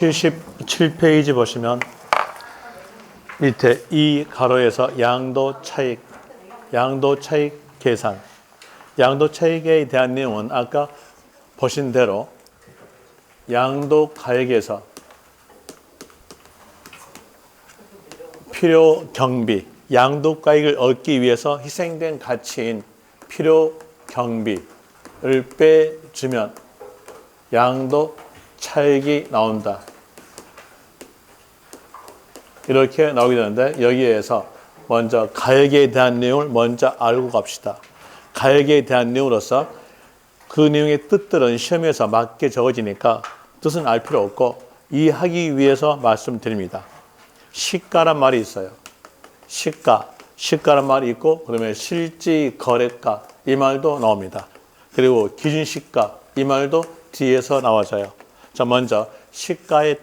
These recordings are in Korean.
77페이지 보시면 밑에 이 가로에서 양도 차익 계산, 양도 차익에 대한 내용은 아까 보신 대로 양도 가액에서 필요 경비, 양도 가액을 얻기 위해서 희생된 가치인 필요 경비를 빼주면 양도 차익이 나온다. 이렇게 나오게 되는데 여기에서 먼저 가액에 대한 내용을 먼저 알고 갑시다. 가액에 대한 내용으로서 그 내용의 뜻들은 시험에서 맞게 적어지니까 뜻은 알 필요 없고 이해하기 위해서 말씀드립니다. 시가란 말이 있어요. 시가란 말이 있고 그러면 실질 거래가 이 말도 나옵니다. 그리고 기준시가 이 말도 뒤에서 나와져요. 자, 먼저 시가의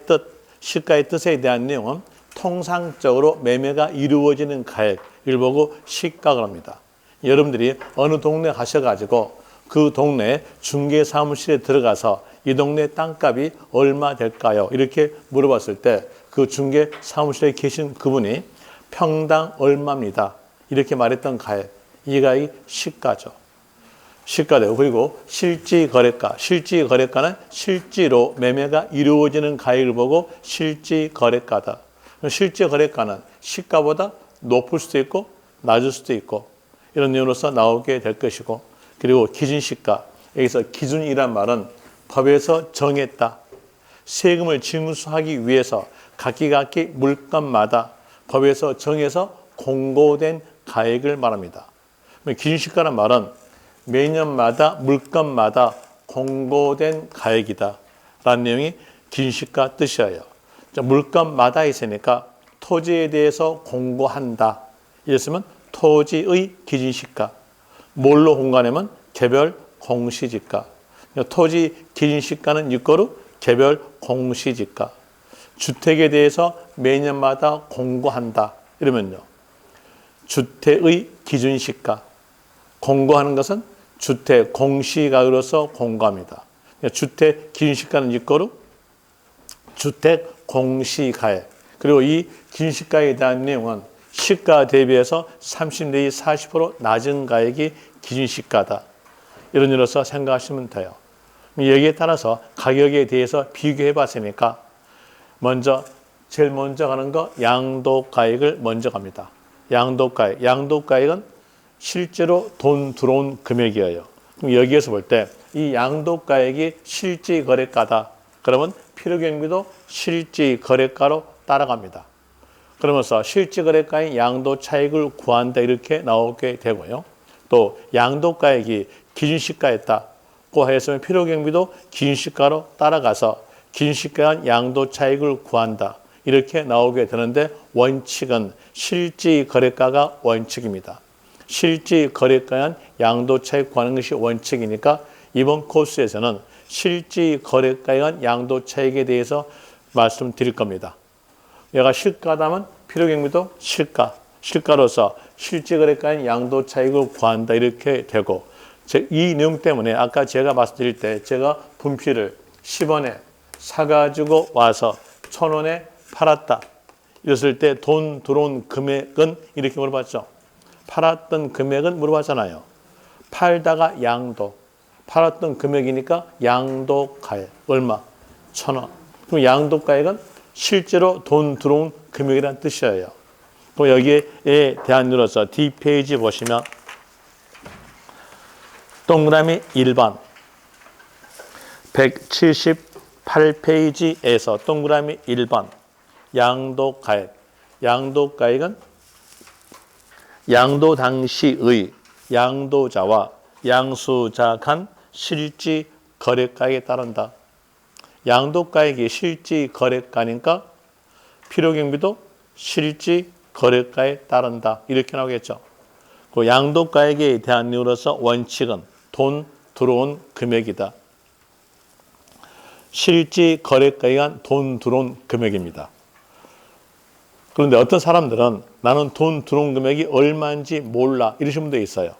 뜻에 대한 내용은 통상적으로 매매가 이루어지는 가액을 보고 시가를 합니다. 여러분들이 어느 동네 가셔가지고 그 동네 중개사무실에 들어가서 이 동네 땅값이 얼마 될까요? 이렇게 물어봤을 때 그 중개사무실에 계신 그분이 평당 얼마입니다. 이렇게 말했던 가액, 이 가액이 시가죠. 시가되고 그리고 실질거래가는 실제로 매매가 이루어지는 가액을 보고 실질거래가다. 실질거래가는 시가보다 높을 수도 있고 낮을 수도 있고 이런 내용으로서 나오게 될 것이고 그리고 기준시가, 여기서 기준이란 말은 법에서 정했다. 세금을 징수하기 위해서 각기 물건마다 법에서 정해서 공고된 가액을 말합니다. 기준시가란 말은 매년마다 물건마다 공고된 가액이다 라는 내용이 기준시가 뜻이에요. 물건마다 있으니까 토지에 대해서 공고한다. 이랬으면 토지의 기준시가. 뭘로 공고하냐면 개별 공시지가. 토지 기준시가는 이거로 개별 공시지가. 주택에 대해서 매년마다 공고한다. 이러면요. 주택의 기준시가. 공고하는 것은 주택 공시가격으로서 공고합니다. 주택 기준시가는 이거로 주택 공시가액. 그리고 이 기준시가에 대한 내용은 시가 대비해서 30 내지 40% 낮은 가액이 기준시가다. 이런 일로서 생각하시면 돼요. 여기에 따라서 가격에 대해서 비교해 봤으니까 제일 먼저 가는 거 양도가액을 먼저 갑니다. 양도가액은 실제로 돈 들어온 금액이에요. 그럼 여기에서 볼 때 이 양도가액이 실질거래가다. 그러면 필요경비도 실질거래가로 따라갑니다. 그러면서 실질거래가인 양도차익을 구한다 이렇게 나오게 되고요. 또 양도가액이 기준시가였다고 해서 필요경비도 기준시가로 따라가서 기준시가한 양도차익을 구한다. 이렇게 나오게 되는데 원칙은 실질거래가가 원칙입니다. 실질거래가한 양도차익 구하는 것이 원칙이니까 이번 코스에서는 실질거래가에 의한 양도차익에 대해서 말씀드릴 겁니다. 얘가 시가다면 필요경비도 실가로서 실질거래가인 양도차익을 구한다 이렇게 되고 이 내용 때문에 아까 제가 말씀드릴 때 제가 분필을 10원에 사가지고 와서 1,000원에 팔았다. 이랬을 때 돈 들어온 금액은 이렇게 물어봤죠. 팔았던 금액은 물어봤잖아요. 팔다가 팔았던 금액이니까 양도가액 얼마? 1,000원. 그럼 양도가액은 실제로 돈 들어온 금액이라는 뜻이에요. 그럼 여기에 대한 눌러서 D페이지 보시면 동그라미 1번 178페이지에서 동그라미 1번 양도가액은 양도 당시의 양도자와 양수자 간 실질 거래가액에 따른다. 양도가액이 실질 거래가니까 필요경비도 실질 거래가에 따른다. 이렇게 나오겠죠. 그 양도가액에 대한 이유로서 원칙은 돈 들어온 금액이다. 실질 거래가에 의한 돈 들어온 금액입니다. 그런데 어떤 사람들은 나는 돈 들어온 금액이 얼마인지 몰라 이러신 분도 있어요.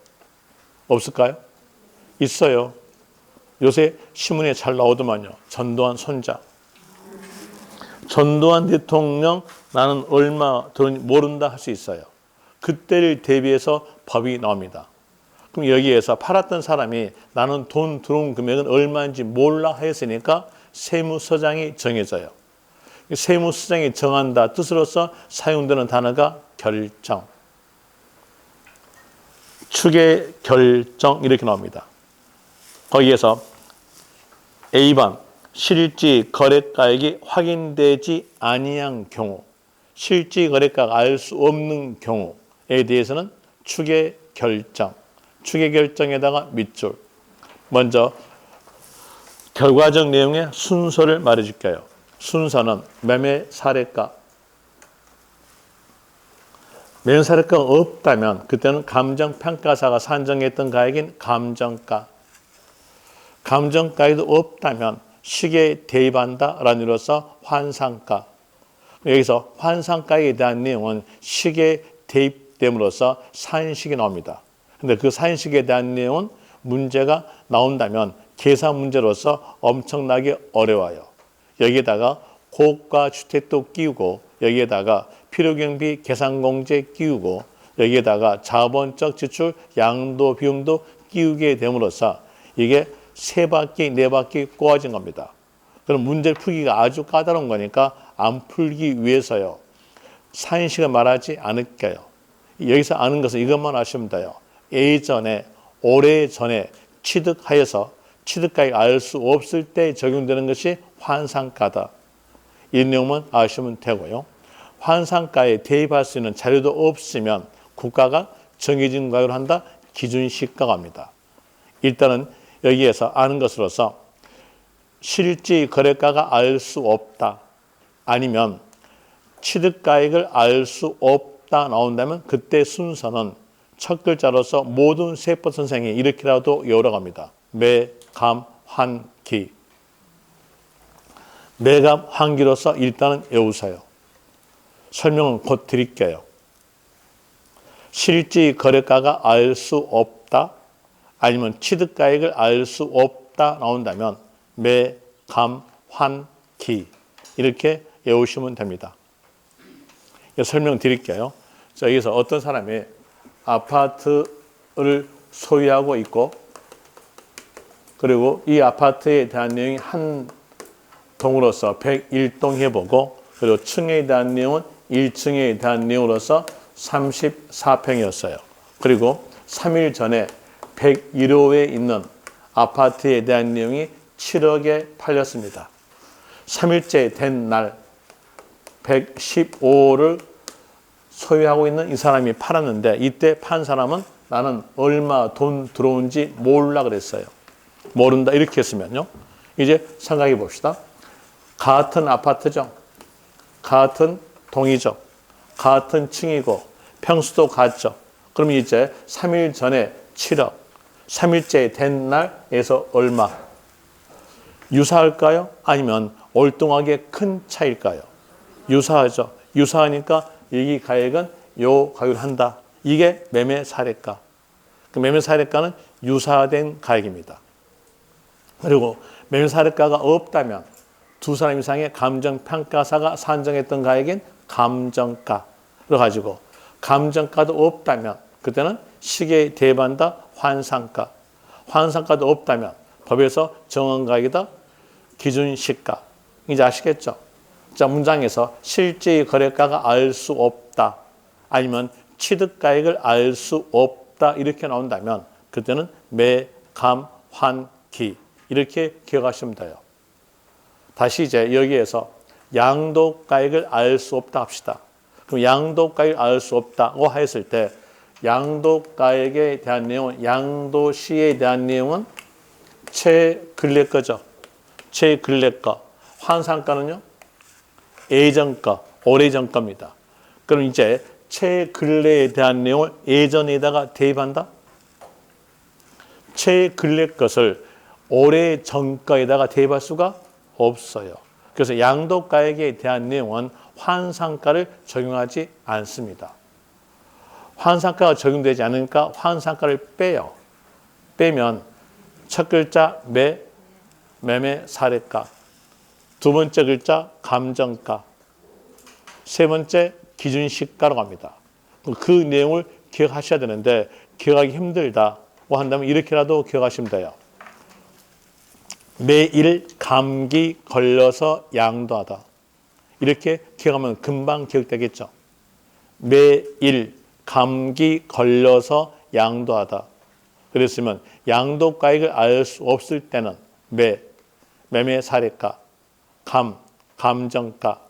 없을까요? 있어요. 요새 신문에 잘 나오더만요. 전두환 손자. 전두환 대통령 나는 얼마 들었는지 모른다 할 수 있어요. 그때를 대비해서 법이 나옵니다. 그럼 여기에서 팔았던 사람이 나는 돈 들어온 금액은 얼마인지 몰라 했으니까 세무서장이 정해져요. 세무서장이 정한다 뜻으로서 사용되는 단어가 결정. 추계 결정 이렇게 나옵니다. 거기에서 A번 실질 거래가액이 확인되지 아니한 경우, 실질 거래가가 알 수 없는 경우에 대해서는 추계 결정. 추계 결정에다가 밑줄. 먼저 결과적 내용의 순서를 말해줄게요. 순서는 매매 사례가. 매매 사례가가 없다면 그때는 감정평가사가 산정했던 가액인 감정가. 감정가액도 없다면 시계에 대입한다라는 의미로서 환산가. 여기서 환산가에 대한 내용은 시계에 대입됨으로써 산식이 나옵니다. 근데 그 산식에 대한 내용은 문제가 나온다면 계산 문제로서 엄청나게 어려워요. 여기에다가 고가 주택도 끼우고 여기에다가 필요경비 계산공제 끼우고 여기에다가 자본적 지출 양도 비용도 끼우게 됨으로써 이게 세 바퀴 네 바퀴 꼬아진 겁니다. 그럼 문제를 풀기가 아주 까다로운 거니까 안 풀기 위해서요. 산식을 말하지 않을게요. 여기서 아는 것은 이것만 아시면 돼요. 예전에 오래전에 취득하여서 취득가액 알 수 없을 때 적용되는 것이 환산가다. 이 내용만 아시면 되고요. 환산가에 대입할 수 있는 자료도 없으면 국가가 정해진 가격으로 한다. 기준시가갑니다. 일단은 여기에서 아는 것으로서 실질 거래가가 알 수 없다. 아니면 취득가액을 알 수 없다 나온다면 그때 순서는 첫 글자로서 모든 세법 선생이 이렇게라도 열어갑니다. 매, 감, 환, 기. 매감, 환기로서 일단은 외우세요. 설명은 곧 드릴게요. 실질 거래가가 알 수 없다. 아니면 취득가액을 알 수 없다 나온다면 매, 감, 환, 기. 이렇게 외우시면 됩니다. 설명 드릴게요. 자, 여기서 어떤 사람이 아파트를 소유하고 있고 그리고 이 아파트에 대한 내용이 한 동으로서 101동 해보고 그리고 층에 대한 내용은 1층에 대한 내용으로서 34평이었어요. 그리고 3일 전에 101호에 있는 아파트에 대한 내용이 7억에 팔렸습니다. 3일째 된 날 115호를 소유하고 있는 이 사람이 팔았는데 이때 판 사람은 나는 얼마 돈 들어온지 몰라 그랬어요. 모른다 이렇게 했으면요. 이제 생각해 봅시다. 같은 아파트죠. 같은 동이죠. 같은 층이고 평수도 같죠. 그럼 이제 3일 전에 7억, 3일째 된 날에서 얼마? 유사할까요? 아니면 월등하게 큰 차일까요? 유사하죠. 유사하니까 이 가액은 요 가격을 한다. 이게 매매 사례가. 그 매매 사례가는 유사된 가액입니다. 그리고 매매 사례가가 없다면 두 사람 이상의 감정평가사가 산정했던 가액인 감정가를 가지고 감정가도 없다면 그때는 시계에 대입한다. 환산가. 환산가도 없다면 법에서 정한 가액이다. 기준시가. 이제 아시겠죠? 자, 문장에서 실제 거래가가 알 수 없다. 아니면 취득가액을 알 수 없다. 이렇게 나온다면 그때는 매, 감, 환, 기. 이렇게 기억하시면 돼요. 다시 이제 여기에서 양도가액을 알 수 없다 합시다. 그럼 양도가액을 알 수 없다고 했을 때 양도가액에 대한 내용은 양도시에 대한 내용은 최근래 거죠. 최근래 거. 환산가는요. 예전가, 오래전 겁니다. 그럼 이제 최근래에 대한 내용을 예전에다가 대입한다. 최근래 것을 오래전 거에다가 대입할 수가 없어요. 그래서 양도가액에 대한 내용은 환산가를 적용하지 않습니다. 환산가가 적용되지 않으니까 환산가를 빼요. 빼면 첫 글자 매매 사례가 두 번째 글자 감정가, 세 번째 기준시가라고 합니다. 그 내용을 기억하셔야 되는데 기억하기 힘들다고 한다면 이렇게라도 기억하시면 돼요. 매일 감기 걸려서 양도하다. 이렇게 기억하면 금방 기억되겠죠. 매일 감기 걸려서 양도하다. 그랬으면 양도가액을 알 수 없을 때는 매매 사례가, 감정가,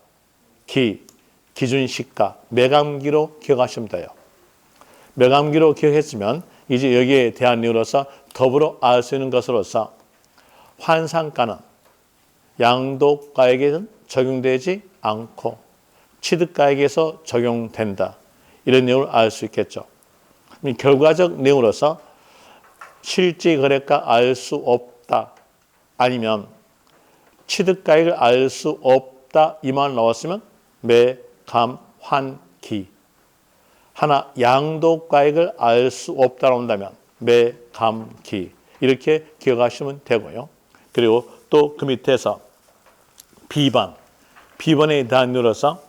기준시가, 매감기로 기억하시면 돼요. 매감기로 기억했으면 이제 여기에 대한 이유로서 더불어 알 수 있는 것으로서 환산가는 양도가액에는 적용되지 않고 취득가액에서 적용된다. 이런 내용을 알 수 있겠죠. 결과적 내용으로서 실제 거래가 알 수 없다. 아니면 취득가액을 알 수 없다. 이 말 나왔으면 매, 감, 환, 기. 하나 양도가액을 알 수 없다라고 한다면 매, 감, 기. 이렇게 기억하시면 되고요. 그리고 또 그 밑에서 B번에 대한 내용으로서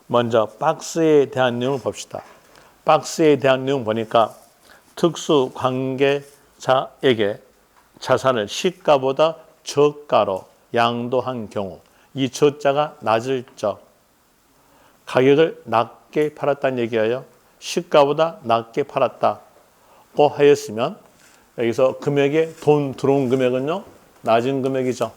먼저 박스에 대한 내용을 봅시다. 박스에 대한 내용 보니까 특수 관계자에게 자산을 시가보다 저가로 양도한 경우 이 저자가 낮을 적 가격을 낮게 팔았다는 얘기예요. 시가보다 낮게 팔았다고 하였으면 여기서 금액에 돈 들어온 금액은요 낮은 금액이죠.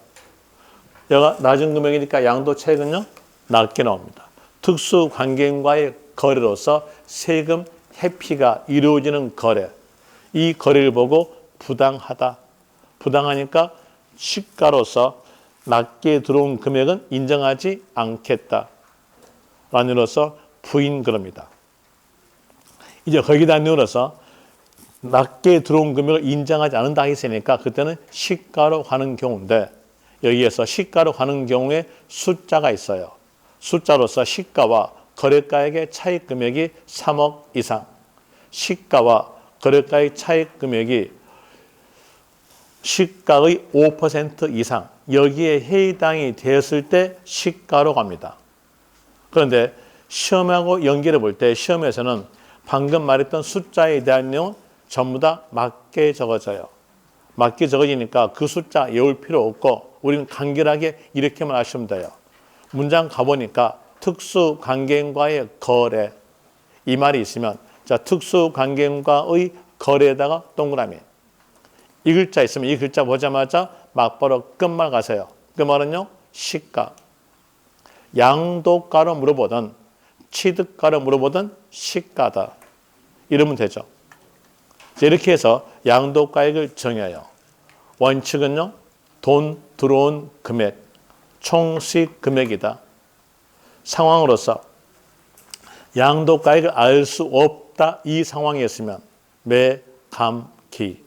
여기가 낮은 금액이니까 양도 차익은요 낮게 나옵니다. 특수 관계인과의 거래로서 세금 회피가 이루어지는 거래, 이 거래를 보고 부당하다. 부당하니까 시가로서 낮게 들어온 금액은 인정하지 않겠다. 라는으로서 부인 그럽니다. 이제 거기다 넣어서 낮게 들어온 금액을 인정하지 않는다 했으니까 그때는 시가로 가는 경우인데 여기에서 시가로 가는 경우에 숫자가 있어요. 숫자로서 시가와 거래가액의 차익 금액이 3억 이상, 시가와 거래가액 차익 금액이 시가의 5% 이상, 여기에 해당이 되었을 때 시가로 갑니다. 그런데 시험하고 연결해 볼 때 시험에서는 방금 말했던 숫자에 대한 내용 전부 다 맞게 적어져요. 맞게 적어지니까 그 숫자 외울 필요 없고 우리는 간결하게 이렇게만 하시면 돼요. 문장 가보니까 특수관계인과의 거래, 이 말이 있으면 자 특수관계인과의 거래에다가 동그라미, 이 글자 있으면 이 글자 보자마자 막바로 끝말 가세요. 그 말은요 시가, 양도가로 물어보든 취득가로 물어보든 시가다 이러면 되죠. 이렇게 해서 양도가액을 정해요. 원칙은요 돈 들어온 금액, 총수익 금액이다. 상황으로서 양도가액을 알 수 없다 이 상황이었으면 매, 감, 기.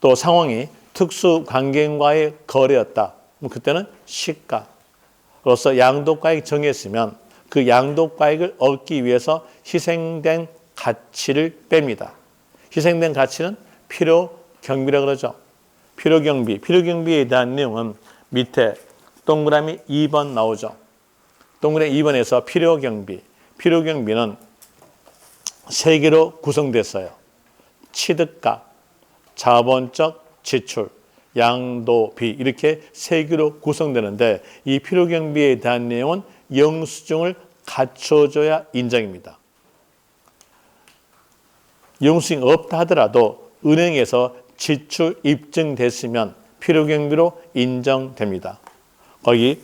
또 상황이 특수관계인과의 거래였다. 그때는 시가로서 양도가액 정했으면 그 양도가액을 얻기 위해서 희생된 가치를 뺍니다. 희생된 가치는 필요경비라고 그러죠. 필요경비에 대한 내용은 밑에 동그라미 2번 나오죠. 동그라미 2번에서 필요경비는 세 개로 구성됐어요. 취득가, 자본적 지출, 양도비 이렇게 세 개로 구성되는데 이 필요경비에 대한 내용은 영수증을 갖춰줘야 인정입니다. 영수증이 없다 하더라도 은행에서 지출 입증됐으면 필요경비로 인정됩니다. 거기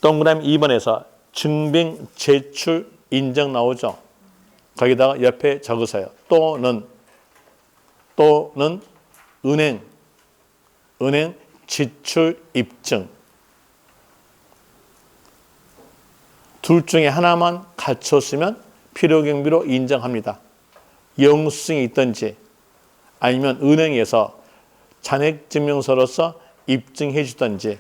동그라미 2번에서 증빙 제출 인정 나오죠. 거기다가 옆에 적으세요. 또는 은행 지출 입증. 둘 중에 하나만 갖췄으면 필요경비로 인정합니다. 영수증이 있든지 아니면 은행에서 잔액증명서로서 입증해 주든지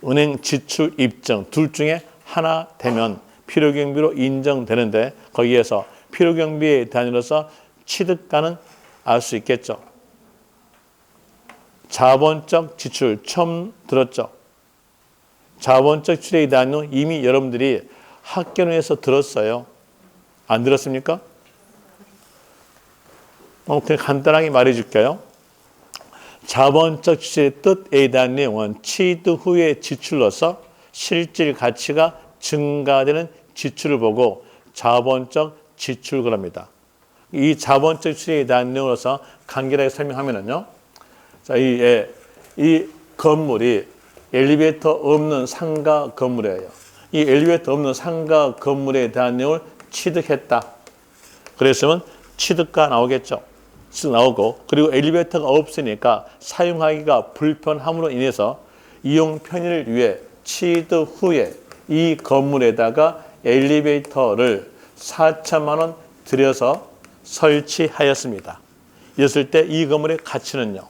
은행 지출 입증 둘 중에 하나 되면 필요경비로 인정되는데 거기에서 필요경비에 대한으로서 취득가는 알 수 있겠죠. 자본적 지출 처음 들었죠. 자본적 지출에 대한 내용 이미 여러분들이 학교에서 들었어요. 안 들었습니까? 그냥 간단하게 말해줄게요. 자본적 지출의 뜻에 대한 내용은 취득 후의 지출로서 실질 가치가 증가되는 지출을 보고 자본적 지출 그럽니다. 이 자본적 지출에 대한 내용으로서 간결하게 설명하면은요. 자, 이 건물이 엘리베이터 없는 상가 건물이에요. 이 엘리베이터 없는 상가 건물에 대한 내용을 취득했다. 그랬으면 취득가 나오겠죠. 취득 나오고, 그리고 엘리베이터가 없으니까 사용하기가 불편함으로 인해서 이용 편의를 위해 취득 후에 이 건물에다가 엘리베이터를 4천만 원 들여서 설치하였습니다. 이랬을 때 이 건물의 가치는요,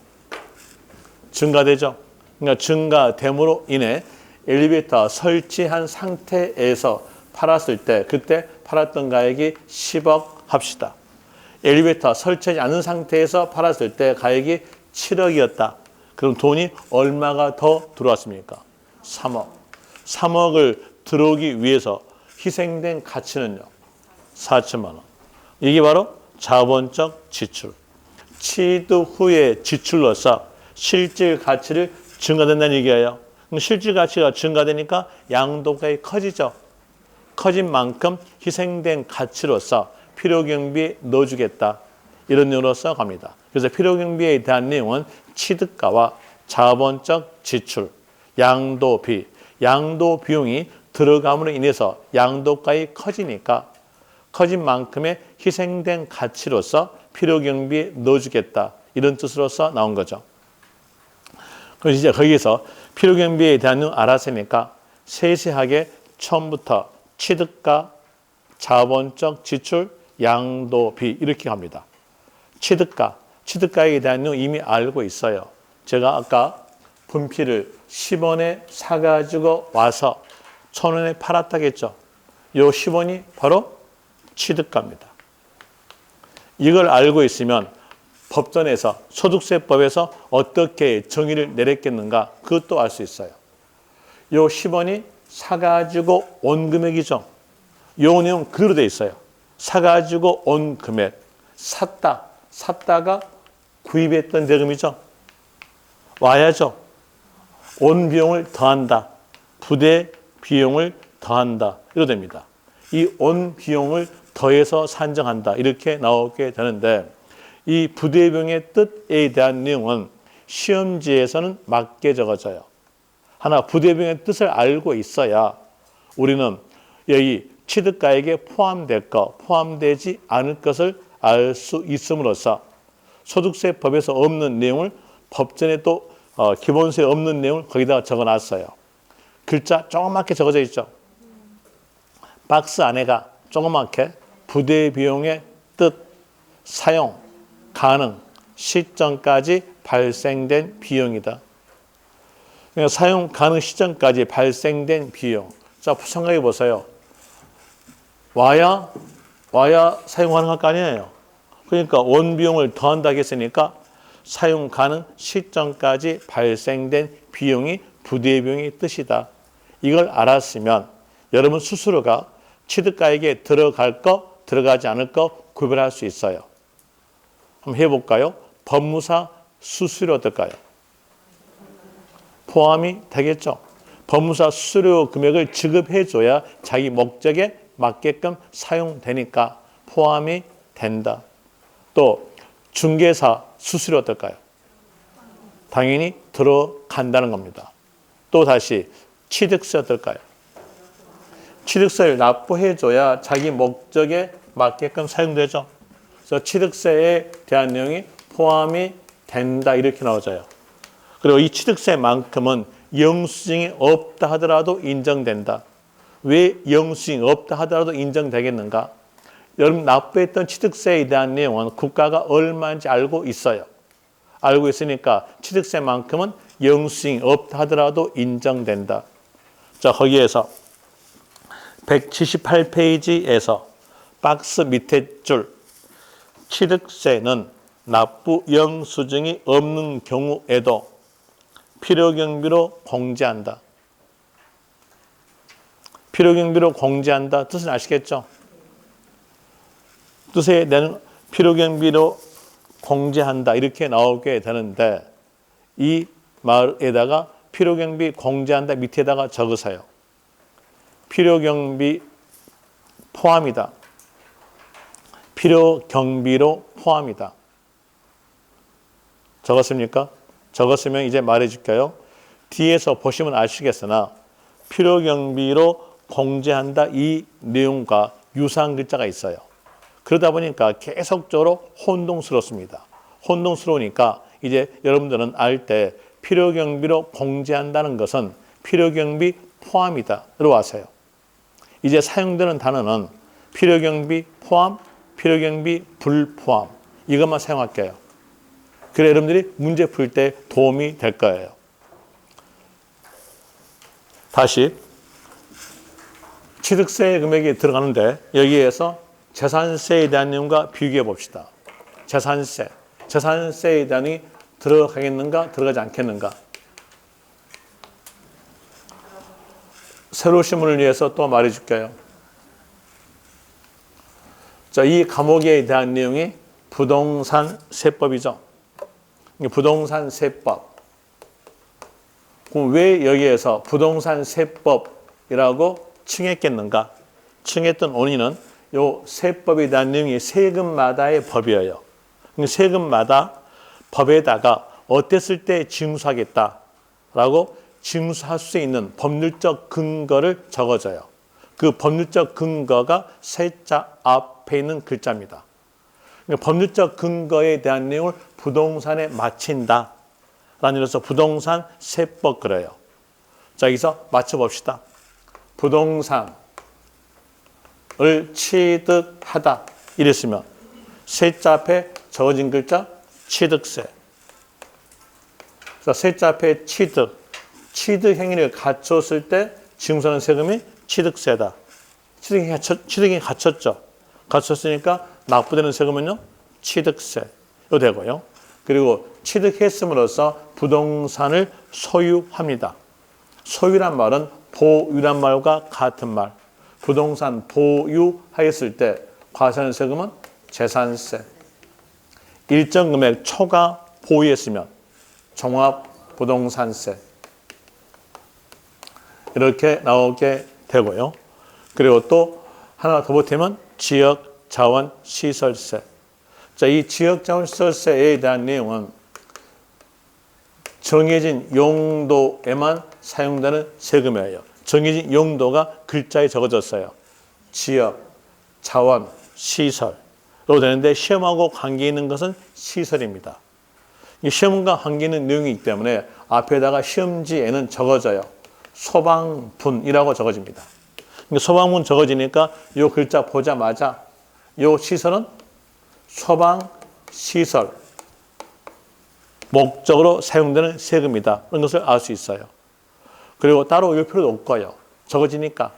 증가되죠. 그러니까 증가됨으로 인해 엘리베이터 설치한 상태에서 팔았을 때 그때 팔았던 가액이 10억 합시다. 엘리베이터 설치하지 않은 상태에서 팔았을 때 가액이 7억이었다. 그럼 돈이 얼마가 더 들어왔습니까? 3억. 3억을 들어오기 위해서 희생된 가치는요, 4천만 원. 이게 바로 자본적 지출. 취득 후의 지출로서 실질 가치를 증가된다는 얘기예요. 그럼 실질 가치가 증가되니까 양도가액이 커지죠. 커진 만큼 희생된 가치로서 필요경비에 넣어주겠다. 이런 내용으로서 갑니다. 그래서 필요경비에 대한 내용은 취득가와 자본적 지출, 양도비, 양도 비용이 들어감으로 인해서 양도가액이 커지니까 커진 만큼의 희생된 가치로서 필요경비에 넣어주겠다. 이런 뜻으로서 나온 거죠. 그래서 이제 거기에서 필요경비에 대한 내용 알았으니까 세세하게 처음부터 취득가, 자본적 지출, 양도비 이렇게 갑니다. 취득가에 대한 내용 이미 알고 있어요. 제가 아까 분필을 10원에 사가지고 와서 1,000원에 팔았다겠죠. 요 10원이 바로 취득가입니다. 이걸 알고 있으면 법전에서 소득세법에서 어떻게 정의를 내렸겠는가 그것도 알 수 있어요. 요 10원이 사가지고 온 금액이죠. 요 내용 그대로 돼 있어요. 사가지고 온 금액, 샀다가 구입했던 대금이죠. 와야죠. 온 비용을 더한다. 부대 비용을 더한다. 이렇게 됩니다. 이 온 비용을 더해서 산정한다. 이렇게 나오게 되는데 이 부대 비용의 뜻에 대한 내용은 시험지에서는 맞게 적어져요. 하나 부대 비용의 뜻을 알고 있어야 우리는 여기 취득가액에 포함될 것, 포함되지 않을 것을 알 수 있음으로써 소득세법에서 없는 내용을 법전에 또 기본세에 없는 내용을 거기다가 적어놨어요. 글자 조그맣게 적어져 있죠. 박스 안에가 조그맣게 부대 비용의 뜻, 사용, 가능, 시점까지 발생된 비용이다. 그러니까 사용 가능 시점까지 발생된 비용. 자, 생각해 보세요. 와야 사용 가능할 거 아니에요. 그러니까 원 비용을 더한다고 했으니까 사용 가능 시점까지 발생된 비용이 부대 비용의 뜻이다. 이걸 알았으면 여러분 스스로가 취득가액에 들어갈 거, 들어가지 않을 거 구별할 수 있어요. 한번 해볼까요? 법무사 수수료 어떨까요? 포함이 되겠죠. 법무사 수수료 금액을 지급해줘야 자기 목적에 맞게끔 사용되니까 포함이 된다. 또 중개사 수수료 어떨까요? 당연히 들어간다는 겁니다. 또 다시 취득세 어떨까요? 취득세를 납부해줘야 자기 목적에 맞게끔 사용되죠. 그래서 취득세에 대한 내용이 포함이 된다 이렇게 나오져요. 그리고 이 취득세만큼은 영수증이 없다 하더라도 인정된다. 왜 영수증이 없다 하더라도 인정되겠는가? 여러분 납부했던 취득세에 대한 내용은 국가가 얼마인지 알고 있어요. 알고 있으니까 취득세만큼은 영수증이 없다 하더라도 인정된다. 자, 거기에서 178페이지에서 박스 밑에 줄 취득세는 납부 영수증이 없는 경우에도 필요경비로 공제한다. 필요경비로 공제한다. 뜻은 아시겠죠? 뜻에 대한 필요경비로 공제한다. 이렇게 나오게 되는데 이 말에다가 필요경비 공제한다 밑에다가 적으세요. 필요경비 포함이다. 필요경비로 포함이다. 적었습니까? 적었으면 이제 말해줄까요? 뒤에서 보시면 아시겠으나 필요경비로 공제한다 이 내용과 유사한 글자가 있어요. 그러다 보니까 계속적으로 혼동스럽습니다. 혼동스러우니까 이제 여러분들은 알 때 필요경비로 공제한다는 것은 필요경비 포함이다. 들어와세요. 이제 사용되는 단어는 필요경비 포함, 필요경비 불포함 이것만 사용할게요. 그래 여러분들이 문제 풀 때 도움이 될 거예요. 다시 취득세 금액이 들어가는데 여기에서 재산세에 대한 내용과 비교해 봅시다. 재산세에 대한이 들어가겠는가 들어가지 않겠는가. 새로 오신 분을 위해서 또 말해 줄게요. 자, 이 과목에 대한 내용이 부동산세법이죠. 부동산세법. 그럼 왜 여기에서 부동산세법이라고 칭했겠는가? 칭했던 원인은 이 세법에 대한 내용이 세금마다의 법이에요. 세금마다 법에다가 어땠을 때 징수하겠다라고 징수할 수 있는 법률적 근거를 적어줘요. 그 법률적 근거가 세자 앞에 있는 글자입니다. 법률적 근거에 대한 내용을 부동산에 맞춘다. 라는 의미로서 부동산 세법 그래요. 자, 여기서 맞춰봅시다. 부동산을 취득하다. 이랬으면 세자 앞에 적어진 글자 취득세. 자, 세자 앞에 취득 행위를 갖췄을 때 징수하는 세금이 취득세다. 취득이 갖췄죠. 갖췄으니까 납부되는 세금은요 취득세로 되고요. 그리고 취득했음으로써 부동산을 소유합니다. 소유란 말은 보유란 말과 같은 말. 부동산 보유하였을 때 과세하는 세금은 재산세. 일정 금액 초과 보유했으면 종합부동산세. 이렇게 나오게 되고요. 그리고 또 하나 더 보태면 지역자원시설세. 자, 이 지역자원시설세에 대한 내용은 정해진 용도에만 사용되는 세금이에요. 정해진 용도가 글자에 적어졌어요. 지역, 자원, 시설로 되는데 시험하고 관계 있는 것은 시설입니다. 이 시험과 관계 있는 내용이기 때문에 앞에다가 시험지에는 적어져요. 소방분이라고 적어집니다. 소방분 적어지니까 이 글자 보자마자 이 시설은 소방시설 목적으로 사용되는 세금이다. 그런 것을 알 수 있어요. 그리고 따로 외울 필요도 없고요. 적어지니까.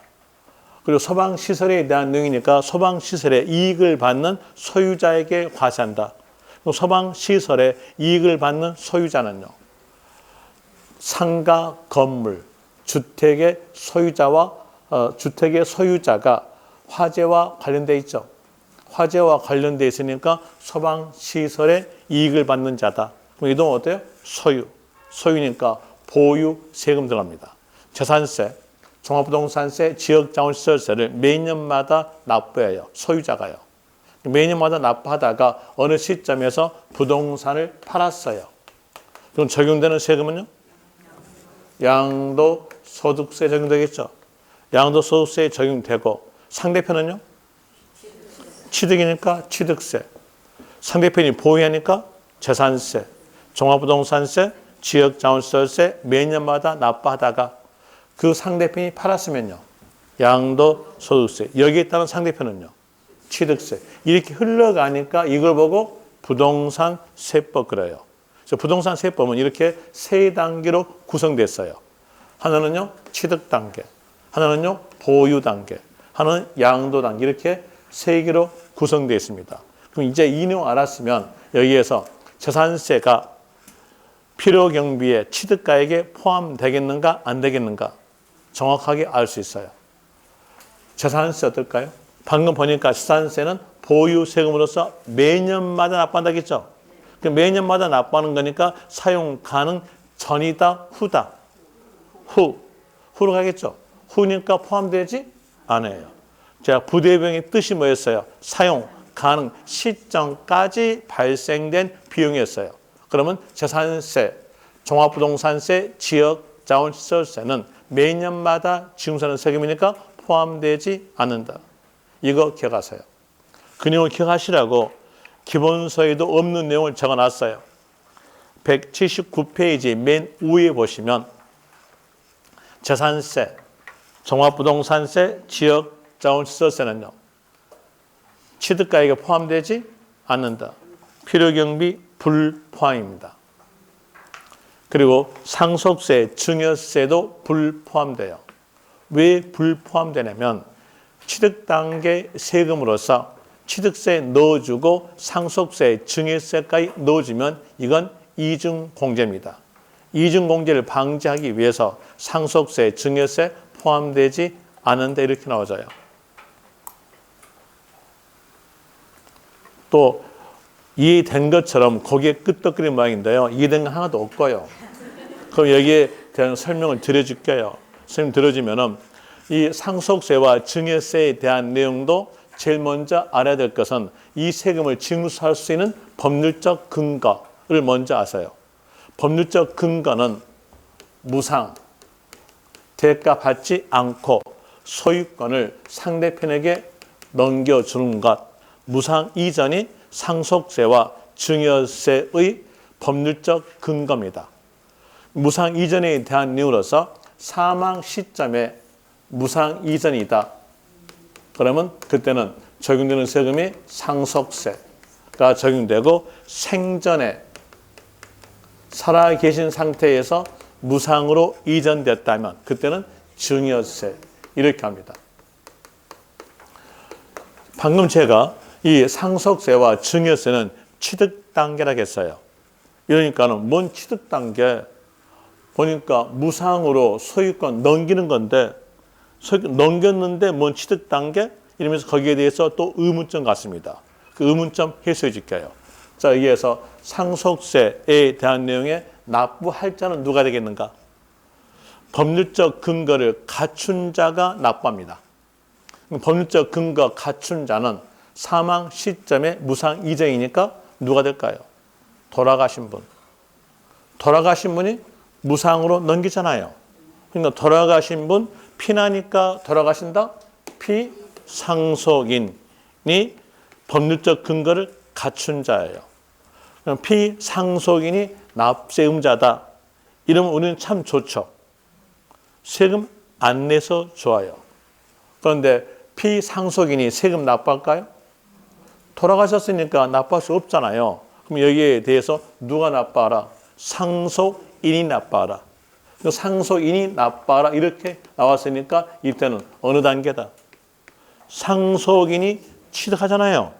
그리고 소방시설에 대한 내용이니까 소방시설에 이익을 받는 소유자에게 과세한다. 소방시설에 이익을 받는 소유자는요. 상가 건물, 주택의 소유자가 화재와 관련돼 있죠. 화재와 관련돼 있으니까 소방시설에 이익을 받는 자다. 그럼 이동은 어때요? 소유니까 보유 세금 들어갑니다. 재산세, 종합부동산세, 지역자원시설세를 매년마다 납부해요. 소유자가요. 매년마다 납부하다가 어느 시점에서 부동산을 팔았어요. 그럼 적용되는 세금은요? 양도소득세 적용되겠죠. 양도소득세에 적용되고 상대편은요? 취득이니까 취득세. 상대편이 보유하니까 재산세, 종합부동산세, 지역자원시설세 매년마다 납부하다가 그 상대편이 팔았으면요. 양도소득세. 여기에 따른 상대편은요. 취득세. 이렇게 흘러가니까 이걸 보고 부동산세법 그래요. 그래서 부동산세법은 이렇게 세 단계로 구성됐어요. 하나는요. 취득 단계. 하나는요. 보유 단계. 하나는 양도 단계. 이렇게 세 개로 구성되어 있습니다. 그럼 이제 이 내용 알았으면 여기에서 재산세가 필요경비의 취득가액에 포함되겠는가 안 되겠는가 정확하게 알 수 있어요. 재산세 어떨까요? 방금 보니까 재산세는 보유 세금으로서 매년마다 납부한다겠죠? 그 매년마다 납부하는 거니까 사용 가능 전이다, 후다? 후로 가겠죠? 후니까 포함되지 않아요. 자, 부대비용의 뜻이 뭐였어요? 사용 가능 시점까지 발생된 비용이었어요. 그러면 재산세, 종합부동산세, 지역자원시설세는 매년마다 지급하는 세금이니까 포함되지 않는다. 이거 기억하세요. 그 내용을 기억하시라고 기본서에도 없는 내용을 적어놨어요. 179페이지 맨 위에 보시면 재산세, 종합부동산세, 지역자원시설세는요. 취득가액에 포함되지 않는다. 필요경비 불포함입니다. 그리고 상속세, 증여세도 불포함돼요. 왜 불포함되냐면 취득단계 세금으로서 취득세 넣어주고 상속세, 증여세까지 넣어주면 이건 이중공제입니다. 이중공제를 방지하기 위해서 상속세, 증여세 포함되지 않은데 이렇게 나와져요. 또 이해된 것처럼 거기에 끄떡거리는 모양인데요. 이해된 건 하나도 없고요. 그럼 여기에 대한 설명을 드려줄게요. 설명 들어주면은 이 상속세와 증여세에 대한 내용도 제일 먼저 알아야 될 것은 이 세금을 징수할 수 있는 법률적 근거를 먼저 아세요. 법률적 근거는 무상, 대가 받지 않고 소유권을 상대편에게 넘겨주는 것, 무상 이전이 상속세와 증여세의 법률적 근거입니다. 무상 이전에 대한 이유로서 사망 시점에 무상 이전이다. 그러면 그때는 적용되는 세금이 상속세가 적용되고 생전에 살아계신 상태에서 무상으로 이전됐다면 그때는 증여세 이렇게 합니다. 방금 제가 이 상속세와 증여세는 취득단계라고 했어요. 이러니까는 뭔 취득단계? 보니까 무상으로 소유권 넘기는 건데 소유권 넘겼는데 뭔 취득단계? 이러면서 거기에 대해서 또 의문점 같습니다. 그 의문점 해소해 줄게요. 자, 여기에서 상속세에 대한 내용에 납부할 자는 누가 되겠는가? 법률적 근거를 갖춘 자가 납부합니다. 법률적 근거 갖춘 자는 사망 시점에 무상 이전이니까 누가 될까요? 돌아가신 분. 돌아가신 분이 무상으로 넘기잖아요. 그러니까 돌아가신 분 피나니까 돌아가신다? 피상속인이 법률적 근거를 갖춘 자예요. 피상속인이 납세음자다. 이러면 우리는 참 좋죠. 세금 안 내서 좋아요. 그런데 피상속인이 세금 납부할까요? 돌아가셨으니까 납부할 수 없잖아요. 그럼 여기에 대해서 누가 납부하라? 상속인이 납부하라. 상속인이 납부하라 이렇게 나왔으니까 이때는 어느 단계다? 상속인이 취득하잖아요.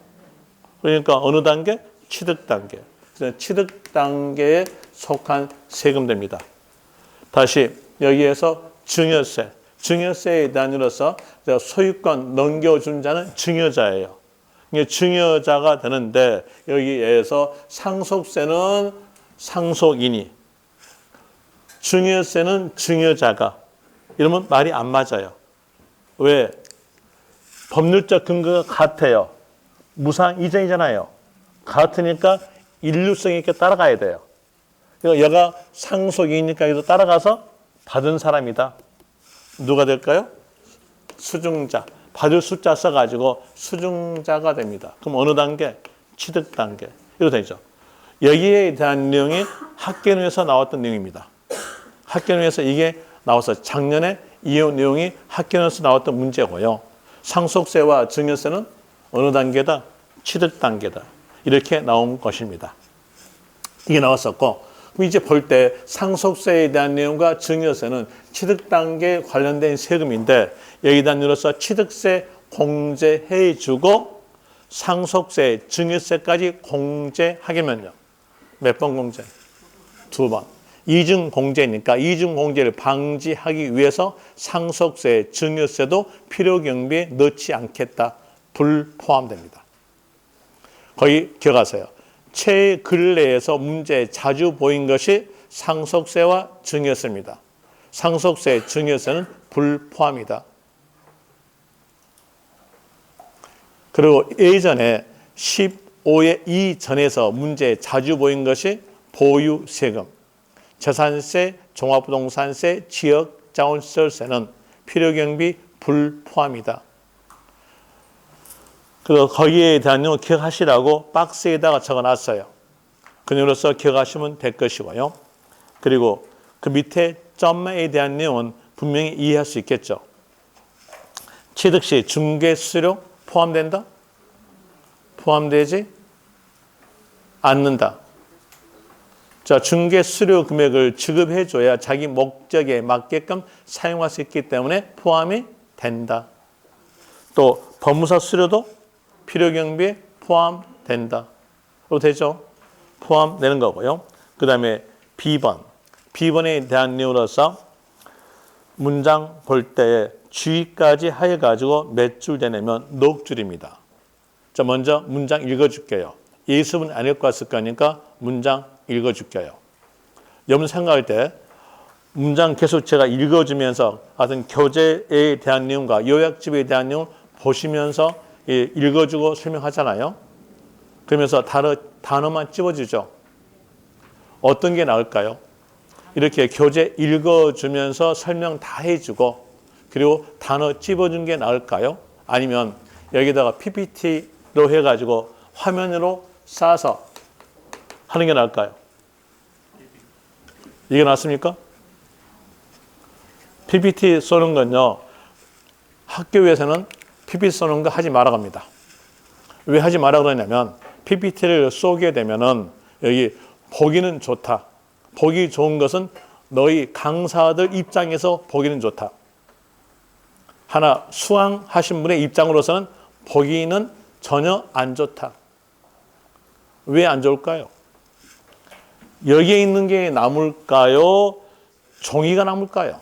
그러니까 어느 단계? 취득 단계. 그래서 취득 단계에 속한 세금됩니다. 다시 여기에서 증여세. 증여세에 대한 이로서 소유권 넘겨준 자는 증여자예요. 증여자가 되는데 여기에서 상속세는 상속인이, 증여세는 증여자가 이러면 말이 안 맞아요. 왜? 법률적 근거가 같아요. 무상 이전이잖아요. 같으니까 일류성 있게 따라가야 돼요. 얘가 상속이니까 여기도 따라가서 받은 사람이다. 누가 될까요? 수증자. 받을 숫자 써가지고 수증자가 됩니다. 그럼 어느 단계? 취득 단계. 이렇게 되죠. 여기에 대한 내용이 학개론에서 나왔던 내용입니다. 학개론에서 이게 나와서 작년에 이 내용이 학개론에서 나왔던 문제고요. 상속세와 증여세는 어느 단계다? 취득 단계다. 이렇게 나온 것입니다. 이게 나왔었고, 그럼 이제 볼 때 상속세에 대한 내용과 증여세는 취득 단계에 관련된 세금인데 여기에 대한 이로써 취득세 공제해주고 상속세, 증여세까지 공제하게면요. 몇 번 공제? 2번. 이중공제니까 이중공제를 방지하기 위해서 상속세, 증여세도 필요경비에 넣지 않겠다. 불포함됩니다. 거기 기억하세요. 최근래에서 문제에 자주 보인 것이 상속세와 증여세입니다. 상속세, 증여세는 불포함이다. 그리고 예전에 15의 2 전에서 문제에 자주 보인 것이 보유세금, 재산세, 종합부동산세, 지역자원시설세는 필요경비 불포함이다. 그리고 거기에 대한 내용을 기억하시라고 박스에다가 적어놨어요. 그 내용으로서 기억하시면 될 것이고요. 그리고 그 밑에 점에 대한 내용은 분명히 이해할 수 있겠죠. 취득시 중개수수료 포함된다? 포함되지 않는다. 자, 중개수수료 금액을 지급해줘야 자기 목적에 맞게끔 사용할 수 있기 때문에 포함이 된다. 또 법무사 수수료도 필요경비에 포함된다. 로 되죠? 포함되는 거고요. 그 다음에 B번. B번에 대한 내용으로서 문장 볼 때 주의까지 해가지고 몇 줄 되냐면 녹줄입니다. 자, 먼저 문장 읽어줄게요. 예습은 안 읽고 왔을 거니까 문장 읽어줄게요. 여러분 생각할 때 문장 계속 제가 읽어주면서 어떤 교재에 대한 내용과 요약집에 대한 내용을 보시면서 읽어주고 설명하잖아요. 그러면서 단어만 찝어주죠. 어떤 게 나을까요? 이렇게 교재 읽어주면서 설명 다 해주고 그리고 단어 찝어준 게 나을까요? 아니면 여기다가 PPT로 해가지고 화면으로 싸서 하는 게 나을까요? 이게 낫습니까? PPT 쏘는 건요. 학교에서는 PPT 쏘는 거 하지 말라고 합니다. 왜 하지 말라고 그러냐면 PPT를 쏘게 되면은 여기 보기는 좋다. 보기 좋은 것은 너희 강사들 입장에서 보기는 좋다. 하나 수강하신 분의 입장으로서는 보기는 전혀 안 좋다. 왜 안 좋을까요? 여기에 있는 게 남을까요? 종이가 남을까요?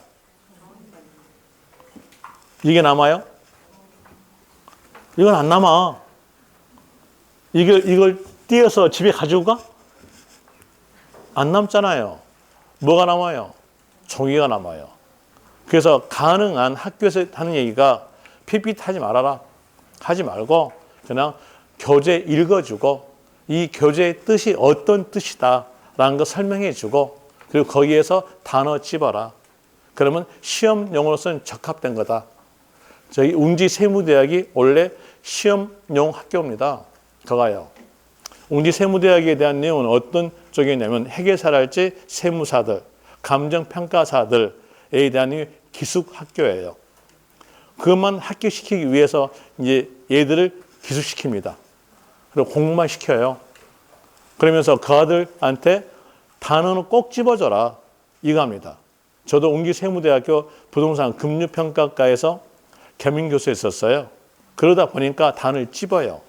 이게 남아요? 이건 안 남아. 이걸 띄어서 집에 가지고 가? 안 남잖아요. 뭐가 남아요? 종이가 남아요. 그래서 가능한 학교에서 하는 얘기가 PPT 하지 말아라. 하지 말고 그냥 교재 읽어주고 이 교재의 뜻이 어떤 뜻이다라는 거 설명해주고 그리고 거기에서 단어 찝어라. 그러면 시험용으로서는 적합된 거다. 저희 웅지세무대학이 원래 시험용 학교입니다. 거가요. 웅지세무대학에 대한 내용은 어떤 쪽이냐면 회계사랄지 세무사들, 감정평가사들에 대한 기숙학교예요. 그것만 합격시키기 위해서 이제 얘들을 기숙시킵니다. 그리고 공부만 시켜요. 그러면서 그 아들한테 단어는 꼭 집어줘라. 이거 합니다. 저도 웅지세무대학교 부동산 금융평가과에서 겸임교수였었어요. 그러다 보니까 단어를 찝어요.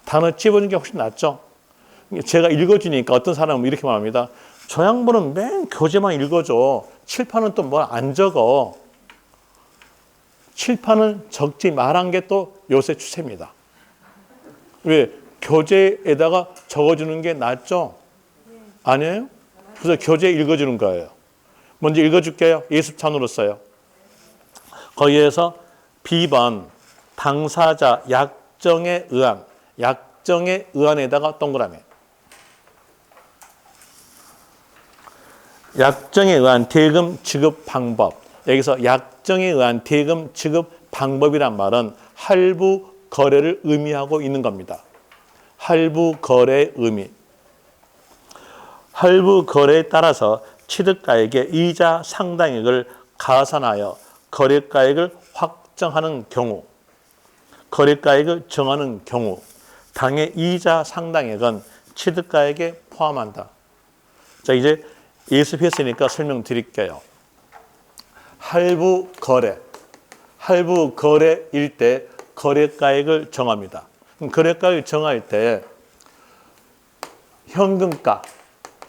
단어 찝어주는 게 훨씬 낫죠. 제가 읽어주니까 어떤 사람은 이렇게 말합니다. 저 양반은 맨 교재만 읽어줘. 칠판은 또 뭘 안 적어. 칠판은 적지 말한 게 또 요새 추세입니다. 왜? 교재에다가 적어주는 게 낫죠? 아니에요? 그래서 교재 읽어주는 거예요. 먼저 읽어줄게요. 예습찬으로서요. 거기에서 B번 당사자 약정에 의한 약정에 의한에다가 동그라미. 약정에 의한 대금 지급 방법. 여기서 약정에 의한 대금 지급 방법이란 말은 할부 거래를 의미하고 있는 겁니다. 할부 거래의 의미. 할부 거래에 따라서 취득가액의 이자 상당액을 가산하여 거래가액을 확정하는 경우, 거래가액을 정하는 경우 당해 이자 상당액은 취득가액에 포함한다. 자, 이제 예습했으니까 설명드릴게요. 할부 거래일 때 거래가액을 정합니다. 그럼 거래가액을 정할 때 현금가,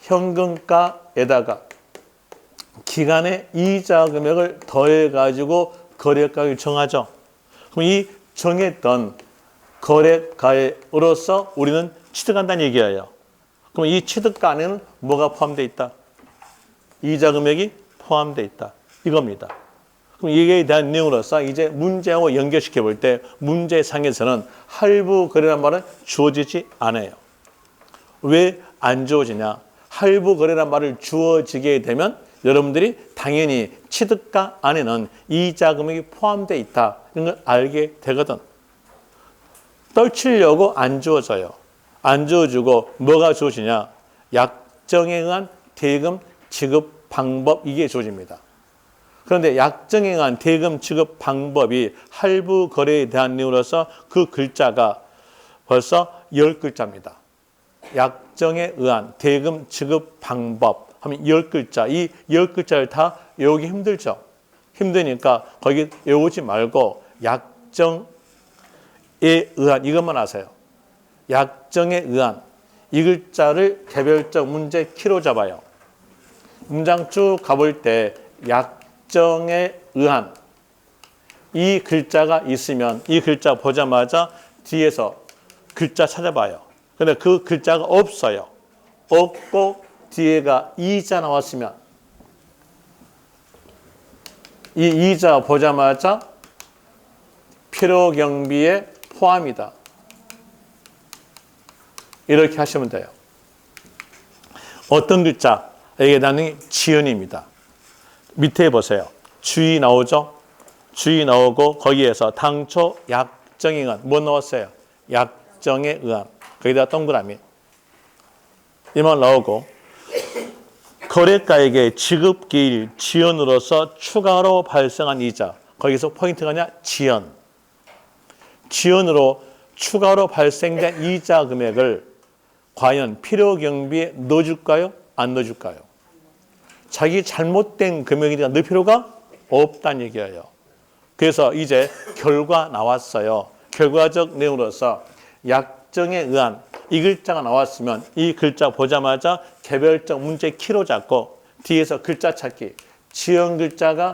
현금가에다가 기간의 이자 금액을 더해가지고 거래가액을 정하죠. 그럼 이 정했던 거래가액으로서 우리는 취득한다는 얘기예요. 그럼 이 취득가 안에는 뭐가 포함되어 있다? 이자 금액이 포함되어 있다. 이겁니다. 그럼 이에 대한 내용으로서 이제 문제하고 연결시켜 볼 때 문제상에서는 할부 거래란 말은 주어지지 않아요. 왜 안 주어지냐? 할부 거래란 말을 주어지게 되면 여러분들이 당연히 취득가 안에는 이자 금액이 포함되어 있다. 이런 걸 알게 되거든. 떨치려고 안 주어져요. 안 주어지고 뭐가 주어지냐? 약정에 의한 대금 지급 방법, 이게 주어집니다. 그런데 약정에 의한 대금 지급 방법이 할부 거래에 대한 내용으로서 그 글자가 벌써 10글자입니다. 약정에 의한 대금 지급 방법 하면 10글자. 이 10글자를 다 외우기 힘들죠. 힘드니까 거기 외우지 말고 약정에 의한 이것만 아세요. 약정에 의한 이 글자를 개별적 문제 키로 잡아요. 문장 쭉 가볼 때 약정에 의한 이 글자가 있으면 이 글자 보자마자 뒤에서 글자 찾아봐요. 근데 그 글자가 없어요. 없고 뒤에가 이자 나왔으면 이 이자 보자마자 필요경비에 포함이다. 이렇게 하시면 돼요. 어떤 글자? 이게 나는 지연입니다. 밑에 보세요. 주의 나오죠? 주의 나오고 거기에서 당초 약정에 의한 뭐 넣었어요? 약정에 의한 거기다 동그라미 이만 나오고 거래가액의 지급기일 지연으로서 추가로 발생한 이자 거기서 포인트가 아니라 지연. 지연으로 추가로 발생된 이자 금액을 과연 필요경비에 넣어줄까요? 안 넣어줄까요? 자기 잘못된 금액이니까 넣을 필요가 없다는 얘기예요. 그래서 이제 결과 나왔어요. 결과적 내용으로서 약정에 의한 이 글자가 나왔으면 이 글자 보자마자 개별적 문제 키로 잡고 뒤에서 글자 찾기. 지연 글자가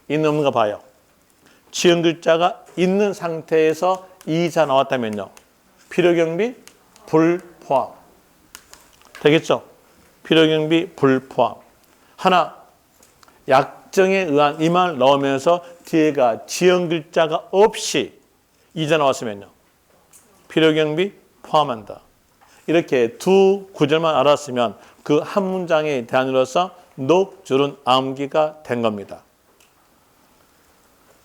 있는 없는가 봐요. 지연 글자가 있는 상태에서 이자 나왔다면요. 필요경비 불포함. 되겠죠? 필요경비 불포함. 하나, 약정에 의한 이 말 넣으면서 뒤에가 지연 글자가 없이 이자 나왔으면요. 필요경비 포함한다. 이렇게 두 구절만 알았으면 그 한 문장에 대한으로서 녹줄은 암기가 된 겁니다.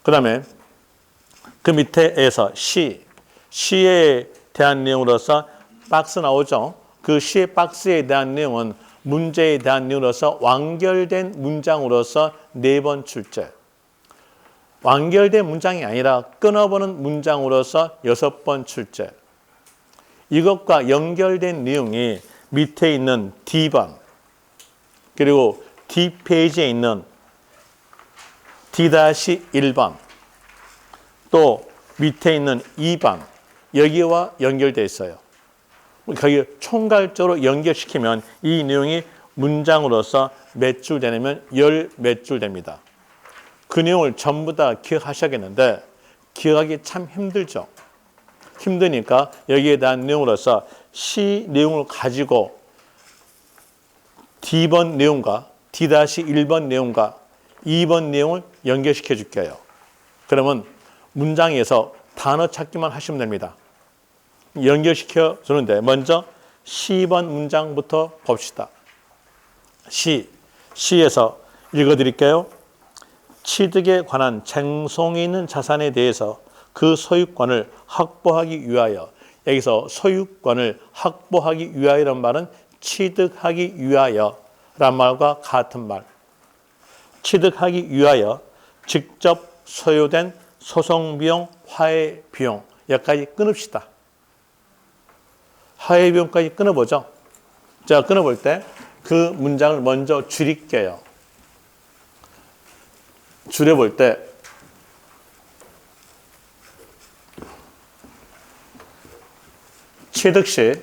그 다음에 그 밑에에서 시에 대한 내용으로서 박스 나오죠. 그 시의 박스에 대한 내용은 문제에 대한 내용으로서 완결된 문장으로서 4번 출제. 완결된 문장이 아니라 끊어보는 문장으로서 6번 출제. 이것과 연결된 내용이 밑에 있는 D번 그리고 D페이지에 있는 D-1번 또 밑에 있는 2번 여기와 연결되어 있어요. 거기 총괄적으로 연결시키면 이 내용이 문장으로서 몇 줄 되냐면 10몇 줄 됩니다. 그 내용을 전부 다 기억하셔야겠는데 기억하기 참 힘들죠. 힘드니까 여기에 대한 내용으로서 시 내용을 가지고 D번 내용과 D-1번 내용과 2번 내용을 연결시켜 줄게요. 그러면 문장에서 단어 찾기만 하시면 됩니다. 연결시켜 주는데 먼저 시번 문장부터 봅시다. 시에서 읽어드릴게요. 취득에 관한 쟁송이 있는 자산에 대해서 그 소유권을 확보하기 위하여 여기서 소유권을 확보하기 위하여란 말은 취득하기 위하여란 말과 같은 말. 취득하기 위하여 직접 소요된 소송비용, 화해비용 여기까지 끊읍시다. 화해비용까지 끊어보죠. 자, 끊어볼 때 그 문장을 먼저 줄일게요. 줄여볼 때 취득 시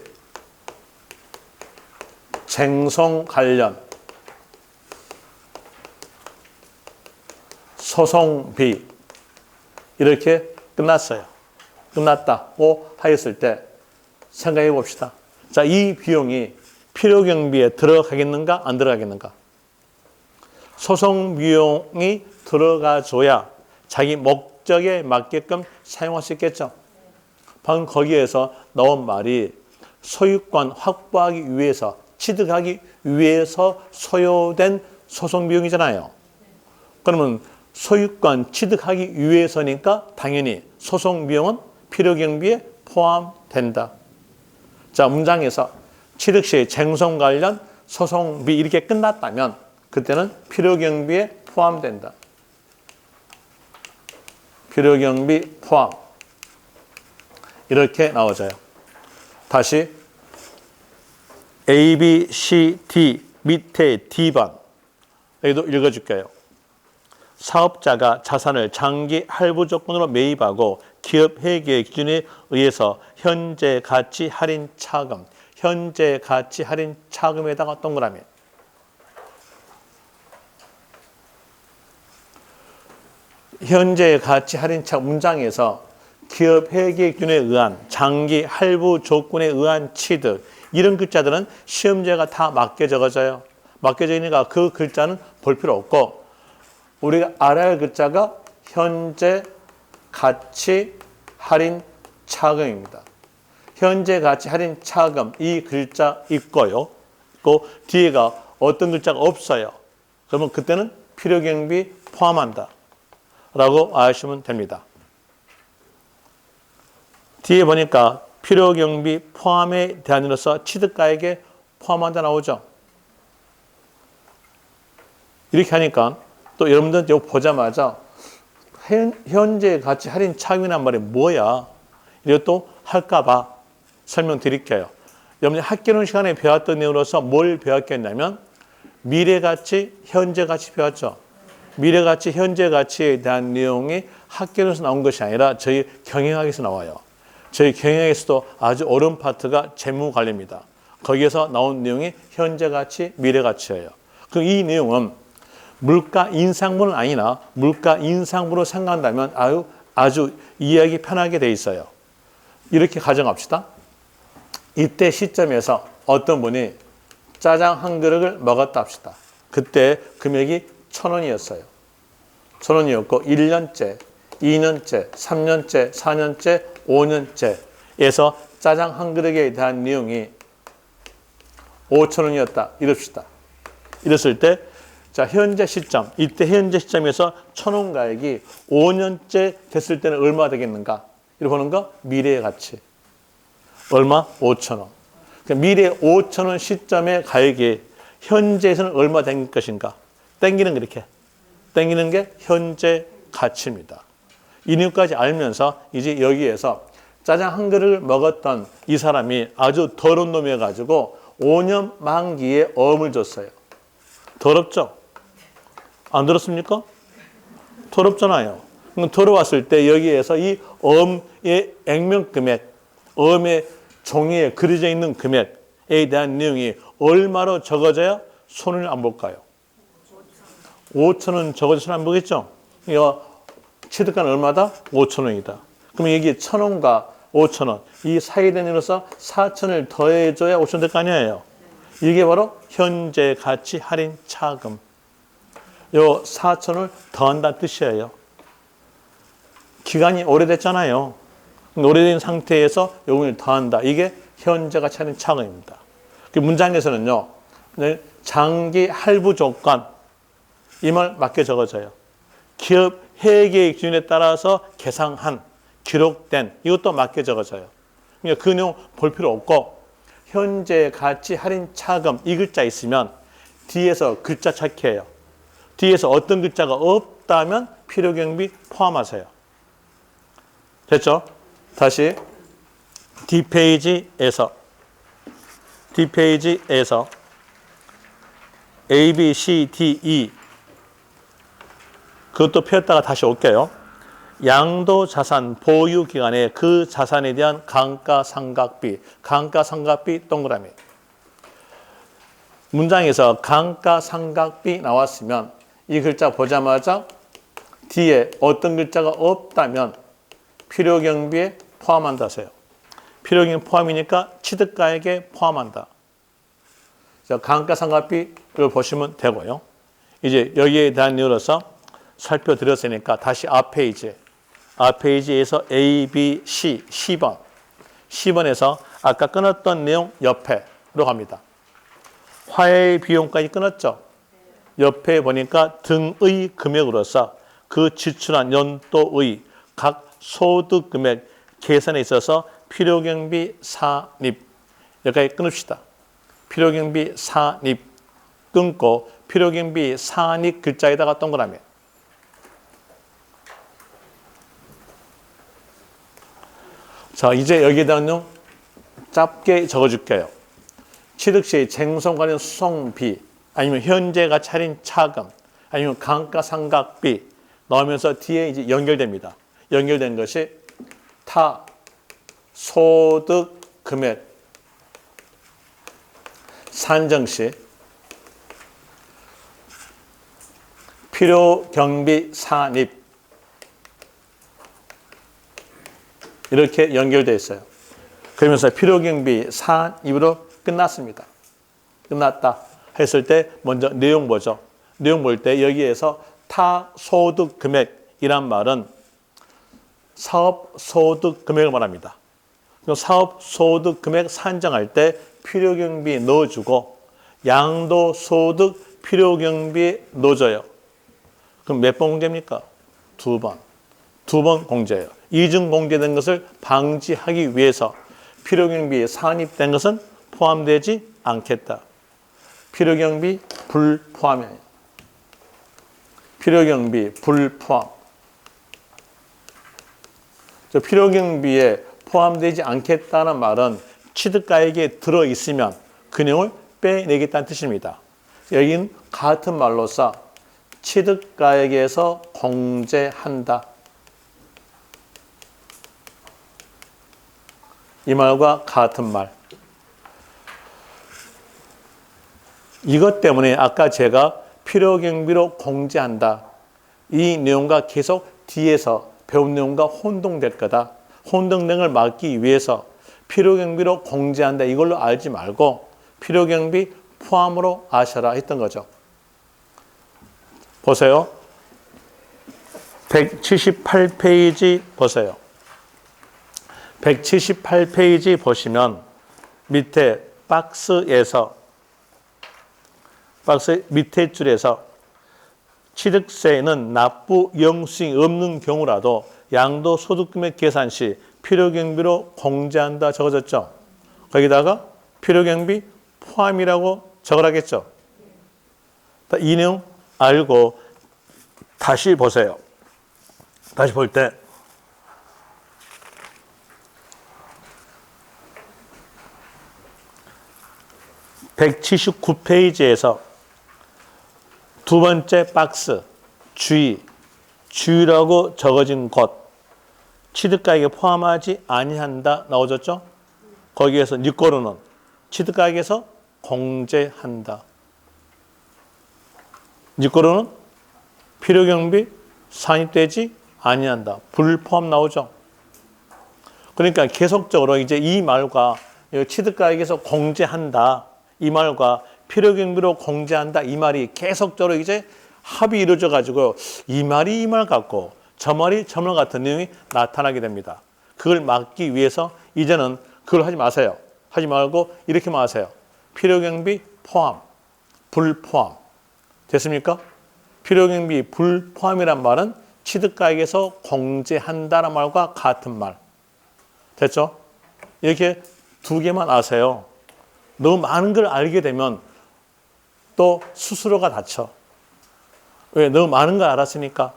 쟁송 관련 소송비 이렇게 끝났어요. 끝났다고 하였을 때 생각해 봅시다. 자, 이 비용이 필요경비에 들어가겠는가 안 들어가겠는가? 소송 비용이 들어가줘야 자기 목적에 맞게끔 사용할 수 있겠죠. 방금 거기에서 나온 말이 소유권 확보하기 위해서, 취득하기 위해서 소요된 소송 비용이잖아요. 그러면 소유권 취득하기 위해서니까 당연히 소송 비용은 필요경비에 포함된다. 자, 문장에서 취득 시 쟁송 관련 소송비 이렇게 끝났다면 그때는 필요경비에 포함된다. 필요경비 포함. 이렇게 나오져요. 다시 A, B, C, D 밑에 D번 여기도 읽어줄게요. 사업자가 자산을 장기 할부 조건으로 매입하고 기업 회계 기준에 의해서 현재 가치 할인 차금, 현재 가치 할인 차금에다가 동그라미. 현재 가치 할인 차금 문장에서 기업 회계 기준에 의한 장기 할부 조건에 의한 취득 이런 글자들은 시험지가 다 맞게 적어져요. 맞게 적으니까 그 글자는 볼 필요 없고 우리가 알아야 할 글자가 현재 가치 할인 차금입니다. 현재 가치 할인 차금 이 글자 있고요. 그 뒤에가 어떤 글자가 없어요. 그러면 그때는 필요경비 포함한다. 라고 아시면 됩니다. 뒤에 보니까 필요경비 포함에 대한으로서 취득가액에 포함한다 나오죠. 이렇게 하니까 또 여러분들 이거 보자마자 현재 가치 할인 차금이란 말이 뭐야? 이것도 할까봐 설명드릴게요. 여러분이 학교론 시간에 배웠던 내용으로서 뭘 배웠겠냐면 미래가치, 현재가치 배웠죠. 미래가치, 현재가치에 대한 내용이 학교에서 나온 것이 아니라 저희 경영학에서 나와요. 저희 경영학에서도 아주 어려운 파트가 재무관리입니다. 거기에서 나온 내용이 현재가치, 미래가치예요. 그럼 이 내용은 물가 인상분은 아니나 물가 인상분으로 생각한다면 아주 이해하기 편하게 돼 있어요. 이렇게 가정합시다. 이때 시점에서 어떤 분이 짜장 한 그릇을 먹었다 합시다. 그때 금액이 1,000원이었어요. 1,000원이었고 1년째, 2년째, 3년째, 4년째, 5년째에서 짜장 한 그릇에 대한 내용이 5,000원이었다. 이럽시다. 이랬을 때 자, 현재 시점, 이때 현재 시점에서 1,000원 가액이 5년째 됐을 때는 얼마 되겠는가? 이렇게 보는 거 미래의 가치. 얼마? 5,000원. 그러니까 미래 5,000원 시점의 가액이 현재에서는 얼마 된 것인가? 땡기는 게 이렇게. 땡기는 게 현재 가치입니다. 이 내용까지 알면서 이제 여기에서 짜장 한 그릇을 먹었던 이 사람이 아주 더러운 놈이어가지고 5년 만기에 어음을 줬어요. 더럽죠? 안 더럽습니까? 더럽잖아요. 그럼 더러웠을 때 여기에서 이 어음의 액면 금액, 어음의 종이에 그려져 있는 금액에 대한 내용이 얼마로 적어져야 손을 안 볼까요? 5,000원 적어져 손 안 보겠죠? 이거 취득가는 얼마다? 5,000원이다. 그럼 여기 1,000원과 5,000원 이 사이den으로서 4,000원을 더해줘야 5,000원 될 거 아니에요. 이게 바로 현재 가치 할인 차금. 요 4,000원을 더한다는 뜻이에요. 기간이 오래됐잖아요. 오래된 상태에서 요금을 더한다. 이게 현재 가치 할인 차금입니다. 그 문장에서는요. 장기 할부 조건 이 말 맞게 적어져요. 기업 회계 기준에 따라서 계상한, 기록된 이것도 맞게 적어져요. 그러니까 그 내용 볼 필요 없고 현재 가치 할인 차금 이 글자 있으면 뒤에서 글자 찾기예요. 뒤에서 어떤 글자가 없다면 필요경비 포함하세요. 됐죠? 다시 D페이지에서 A, B, C, D, E 그것도 펴었다가 다시 올게요. 양도자산 보유기간에 그 자산에 대한 감가상각비 동그라미. 문장에서 감가상각비 나왔으면 이 글자 보자마자 뒤에 어떤 글자가 없다면 필요경비에 포함한다 하세요. 필요경비 포함이니까 취득가액에 포함한다. 감가상각비를 보시면 되고요. 이제 여기에 대한 이유로서 살펴드렸으니까 다시 앞 페이지에서 A, B, C, C번. C번에서 아까 끊었던 내용 옆에로 갑니다. 화해 비용까지 끊었죠. 옆에 보니까 등의 금액으로서 그 지출한 연도의 각 소득 금액 계산에 있어서 필요경비 산입. 여기까지 끊읍시다. 필요경비 산입 끊고 필요경비 산입 글자에다가 동그라미. 자, 이제 여기에다 내용 짧게 적어줄게요. 취득 시 쟁송 관련 수송비, 아니면 현재가 차린 차금, 아니면 감가상각비 넣으면서 뒤에 이제 연결됩니다. 연결된 것이 타 소득 금액 산정 시 필요 경비 산입 이렇게 연결되어 있어요. 그러면서 필요 경비 산입으로 끝났습니다. 끝났다 했을 때 먼저 내용 보죠. 내용 볼 때 여기에서 타소득 금액이란 말은 사업소득 금액을 말합니다. 사업소득 금액 산정할 때 필요경비 넣어주고 양도소득 필요경비에 넣어줘요. 그럼 몇 번 공제입니까? 2번. 2번 공제예요. 이중 공제된 것을 방지하기 위해서 필요경비에 산입된 것은 포함되지 않겠다. 필요경비 불포함이에요. 필요경비 불포함. 필요경비에 포함되지 않겠다는 말은 취득가액에 들어있으면 그 내용을 빼내겠다는 뜻입니다. 여기는 같은 말로서 취득가액에서 공제한다. 이 말과 같은 말. 이것 때문에 아까 제가 필요경비로 공제한다. 이 내용과 계속 뒤에서 배운 내용과 혼동될 거다. 혼동등을 막기 위해서 필요경비로 공제한다. 이걸로 알지 말고 필요경비 포함으로 아셔라 했던 거죠. 보세요. 178페이지 보세요. 178페이지 보시면 밑에 박스 밑에 줄에서 취득세는 납부 영수증이 없는 경우라도 양도소득금액 계산 시 필요경비로 공제한다 적어졌죠. 거기다가 필요경비 포함이라고 적으라겠죠. 이 내용 알고 다시 보세요. 다시 볼 때 179페이지에서 두 번째 박스 주의라고 적어진 곳 취득가액에 포함하지 아니한다 나오졌죠? 거기에서 니꼬르는 취득가액에서 공제한다. 니꼬르는 필요경비 산입되지 아니한다. 불포함 나오죠? 그러니까 계속적으로 이제 이 말과 취득가액에서 공제한다. 이 말과 필요경비로 공제한다. 이 말이 계속적으로 이제 합이 이루어져 가지고 이 말이 이 말 같고 저 말이 저 말 같은 내용이 나타나게 됩니다. 그걸 막기 위해서 이제는 그걸 하지 마세요. 하지 말고 이렇게만 하세요. 필요경비 포함, 불포함. 됐습니까? 필요경비 불포함이란 말은 취득가액에서 공제한다는 말과 같은 말. 됐죠? 이렇게 두 개만 아세요. 너무 많은 걸 알게 되면 또 스스로가 다쳐. 왜? 너무 많은 걸 알았으니까.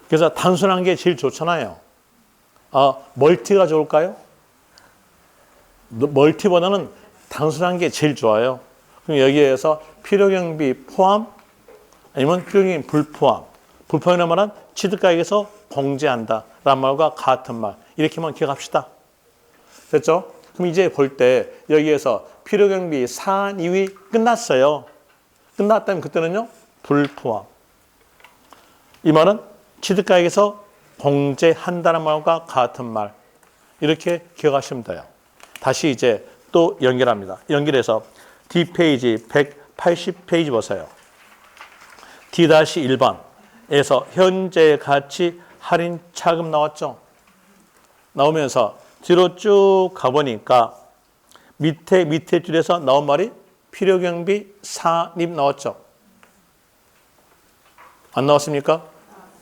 그래서 단순한 게 제일 좋잖아요. 멀티가 좋을까요? 멀티보다는 단순한 게 제일 좋아요. 그럼 여기에서 필요경비 포함 아니면 필요경비 불포함. 불포함이라는 말은 취득가액에서 공제한다 라는 말과 같은 말. 이렇게만 기억합시다. 됐죠? 그럼 이제 볼 때 여기에서 필요경비 산입이 끝났어요. 끝났다면 그때는요, 불포함. 이 말은 취득가액에서 공제한다는 말과 같은 말. 이렇게 기억하시면 돼요. 다시 이제 또 연결합니다. 연결해서 D페이지 180페이지 보세요. D-1번에서 현재 가치 할인 차금 나왔죠? 나오면서 뒤로 쭉 가보니까 밑에 줄에서 나온 말이 필요경비 산입 나왔죠? 안 나왔습니까?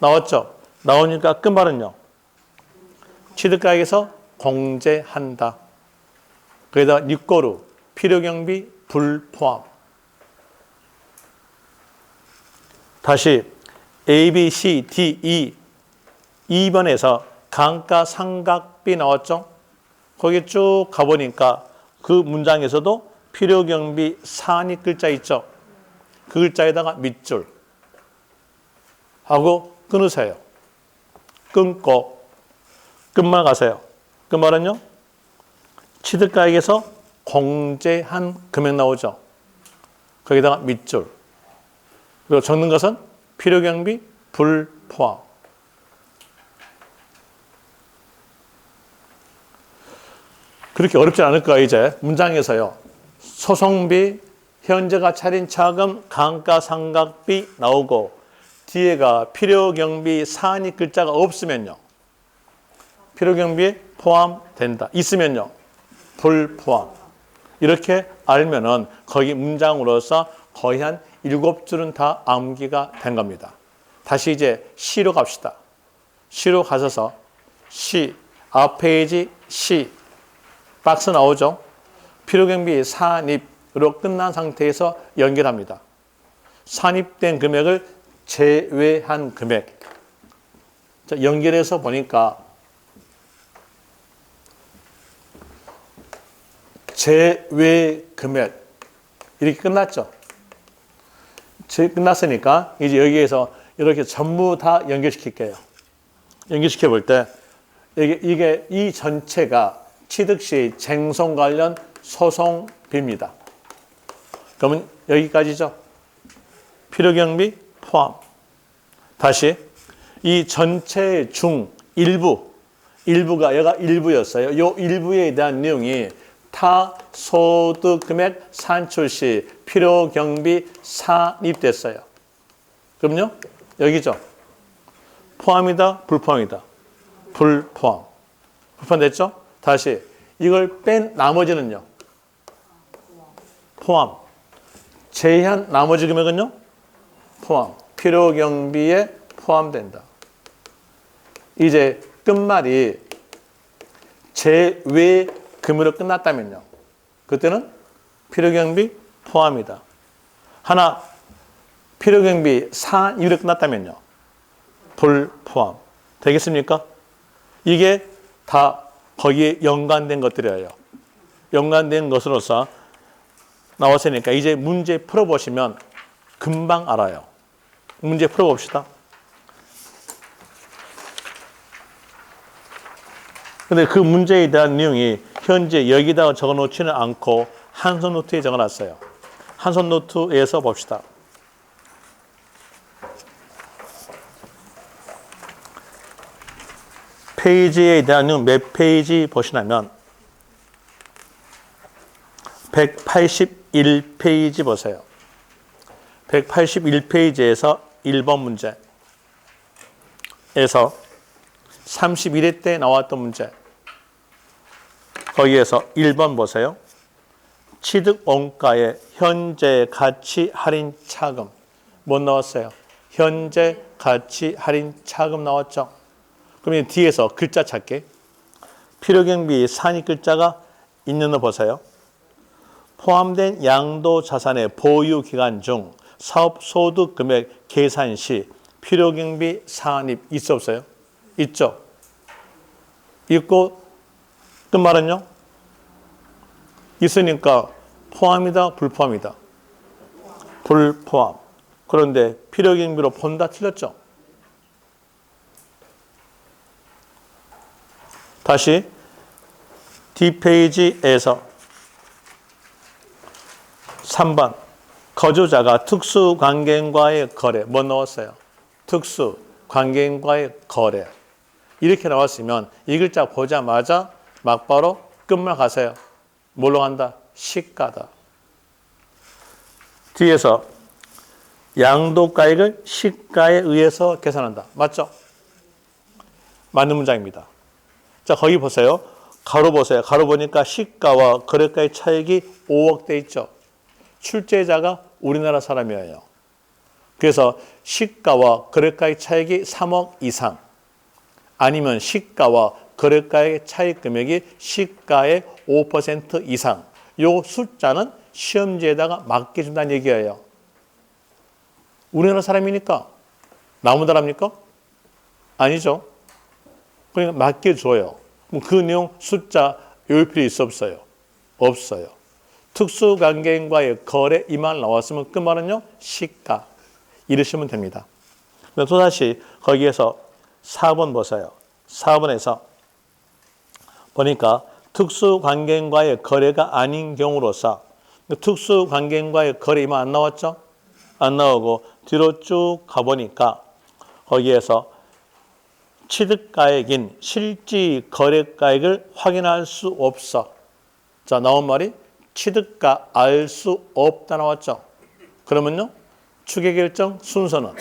나왔죠? 나오니까 끝말은요. 취득가액에서 공제한다. 거기다가 니꼬루 필요경비 불포함. 다시 A, B, C, D, E 2번에서 감가상각비 나왔죠? 거기 쭉 가보니까 그 문장에서도 필요경비 산입 글자 있죠? 그 글자에다가 밑줄 하고 끊으세요. 끊고 끝말 가세요. 끝말은요? 취득가액에서 공제한 금액 나오죠? 거기다가 밑줄. 그리고 적는 것은 필요경비 불포함. 그렇게 어렵지 않을 거야. 이제 문장에서요. 소송비, 현재가 차린 차금, 감가상각비 나오고 뒤에가 필요경비 산입 글자가 없으면요. 필요경비에 포함된다. 있으면요. 불포함. 이렇게 알면은 거기 문장으로서 거의 한 7줄은 다 암기가 된 겁니다. 다시 이제 C로 갑시다. C로 가셔서 C, 앞 페이지 C, 박스 나오죠? 필요경비 산입으로 끝난 상태에서 연결합니다. 산입된 금액을 제외한 금액. 자, 연결해서 보니까 제외 금액 이렇게 끝났죠. 끝났으니까 이제 여기에서 이렇게 전부 다 연결시킬게요. 연결시켜 볼 때 이게 이 전체가 취득 시 쟁송 관련 소송비입니다. 그러면 여기까지죠. 필요경비 포함. 다시 이 전체 중 일부가 얘가 일부였어요. 이 일부에 대한 내용이 타 소득 금액 산출 시 필요경비 산입됐어요. 그럼요? 여기죠. 포함이다, 불포함이다. 불포함. 불포함됐죠? 다시 이걸 뺀 나머지는요. 포함. 제한 나머지 금액은요. 포함. 필요경비에 포함된다. 이제 끝말이 제외 금으로 끝났다면요. 그때는 필요경비 포함이다. 하나 필요경비 산입으로 끝났다면요. 불포함. 되겠습니까? 이게 다 거기에 연관된 것들이에요. 연관된 것으로서 나왔으니까 이제 문제 풀어보시면 금방 알아요. 문제 풀어봅시다. 근데 그 문제에 대한 내용이 현재 여기다가 적어놓지는 않고 한손 노트에 적어놨어요. 한손 노트에서 봅시다. 페이지에 대한 내용 몇 페이지 보시냐면 181페이지 보세요. 181페이지에서 1번 문제에서 31회 때 나왔던 문제. 거기에서 1번 보세요. 취득 원가의 현재 가치 할인 차금. 뭐 나왔어요? 현재 가치 할인 차금 나왔죠? 그러면 뒤에서 글자 찾기. 필요경비 산입 글자가 있는 거 보세요. 포함된 양도 자산의 보유 기간 중 사업 소득 금액 계산 시 필요경비 산입 있어 없어요? 있죠. 있고 끝말은요? 있으니까 포함이다, 불포함이다. 불포함. 그런데 필요경비로 본다 틀렸죠? 다시 뒷페이지에서 3번 거주자가 특수관계인과의 거래 뭐 넣었어요? 특수관계인과의 거래 이렇게 나왔으면 이 글자 보자마자 막바로 끝말 가세요. 뭘로 간다? 시가다. 뒤에서 양도가액을 시가에 의해서 계산한다. 맞죠? 맞는 문장입니다. 자, 거기 보세요. 가로 보세요. 가로 보니까 시가와 거래가의 차익이 5억 돼 있죠. 출제자가 우리나라 사람이에요. 그래서 시가와 거래가의 차익이 3억 이상 아니면 시가와 거래가의 차익 금액이 시가의 5% 이상 요 숫자는 시험지에다가 맡겨준다는 얘기예요. 우리나라 사람이니까 나무다랍니까? 아니죠. 그러니까 맡겨줘요. 그 내용 숫자 외울 필요 있어 없어요? 없어요. 특수관계인과의 거래 이 말 나왔으면 그 말은요. 시가 이러시면 됩니다. 또다시 거기에서 4번 보세요. 4번에서 보니까 특수관계인과의 거래가 아닌 경우로서 특수관계인과의 거래 이 말 안 나왔죠? 안 나오고 뒤로 쭉 가보니까 거기에서 취득가액인 실질 거래가액을 확인할 수 없어. 자, 나온 말이 취득가 알 수 없다 나왔죠. 그러면요. 추계결정 순서는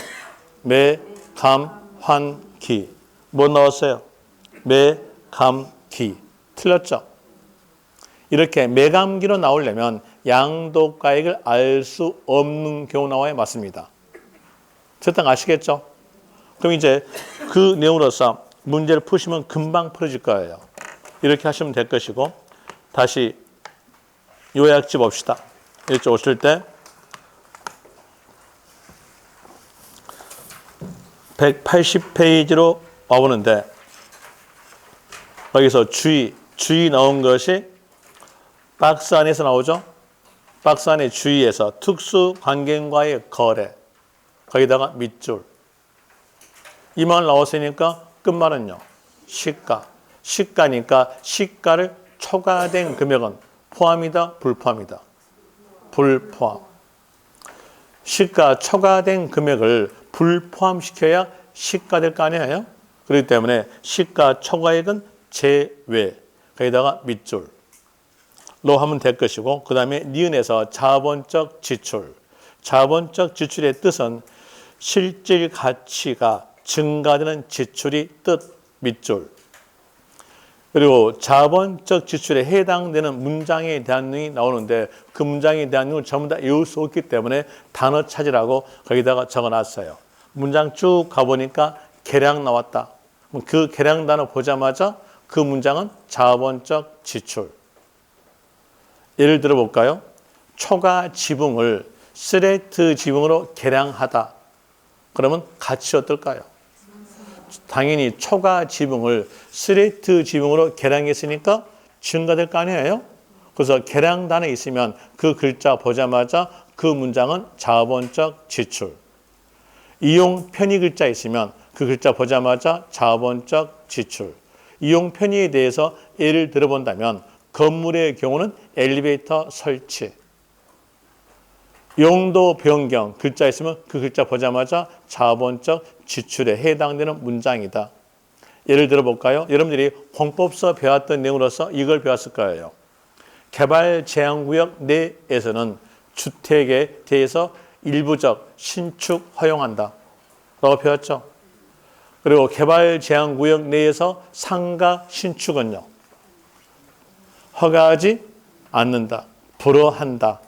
매, 감, 환, 기. 뭐 나왔어요? 매, 감, 기. 틀렸죠? 이렇게 매감기로 나오려면 양도가액을 알 수 없는 경우 나와야 맞습니다. 저딱 아시겠죠? 그럼 이제 그 내용으로서 문제를 푸시면 금방 풀어질 거예요. 이렇게 하시면 될 것이고 다시 요약지 봅시다. 이쪽 오실 때 180페이지로 와보는데 여기서 주의 나온 것이 박스 안에서 나오죠. 박스 안에 주의에서 특수관계인과의 거래 거기다가 밑줄 이 말 나왔으니까 끝말은요. 시가. 시가니까 시가를 초과된 금액은 포함이다, 불포함이다. 불포함. 시가 초과된 금액을 불포함시켜야 시가 될 거 아니에요? 그렇기 때문에 시가 초과액은 제외. 거기다가 밑줄로 하면 될 것이고 그 다음에 니은에서 자본적 지출. 자본적 지출의 뜻은 실질 가치가 증가되는 지출이 뜻 밑줄. 그리고 자본적 지출에 해당되는 문장에 대한 내용이 나오는데 그 문장에 대한 내용을 전부 다 외울 수 없기 때문에 단어 찾으라고 거기다가 적어놨어요. 문장 쭉 가보니까 계량 나왔다. 그 계량 단어 보자마자 그 문장은 자본적 지출. 예를 들어 볼까요? 초과 지붕을 스레트 지붕으로 계량하다. 그러면 가치 어떨까요? 당연히 초과 지붕을 스레트 지붕으로 계량했으니까 증가될 거 아니에요? 그래서 계량단에 있으면 그 글자 보자마자 그 문장은 자본적 지출. 이용 편의 글자 있으면 그 글자 보자마자 자본적 지출. 이용 편의에 대해서 예를 들어본다면 건물의 경우는 엘리베이터 설치. 용도 변경 글자 있으면 그 글자 보자마자 자본적 지출에 해당되는 문장이다. 예를 들어 볼까요? 여러분들이 공법서 배웠던 내용으로서 이걸 배웠을 거예요. 개발 제한구역 내에서는 주택에 대해서 일부적 신축 허용한다. 라고 배웠죠. 그리고 개발 제한구역 내에서 상가 신축은요. 허가하지 않는다. 불허한다.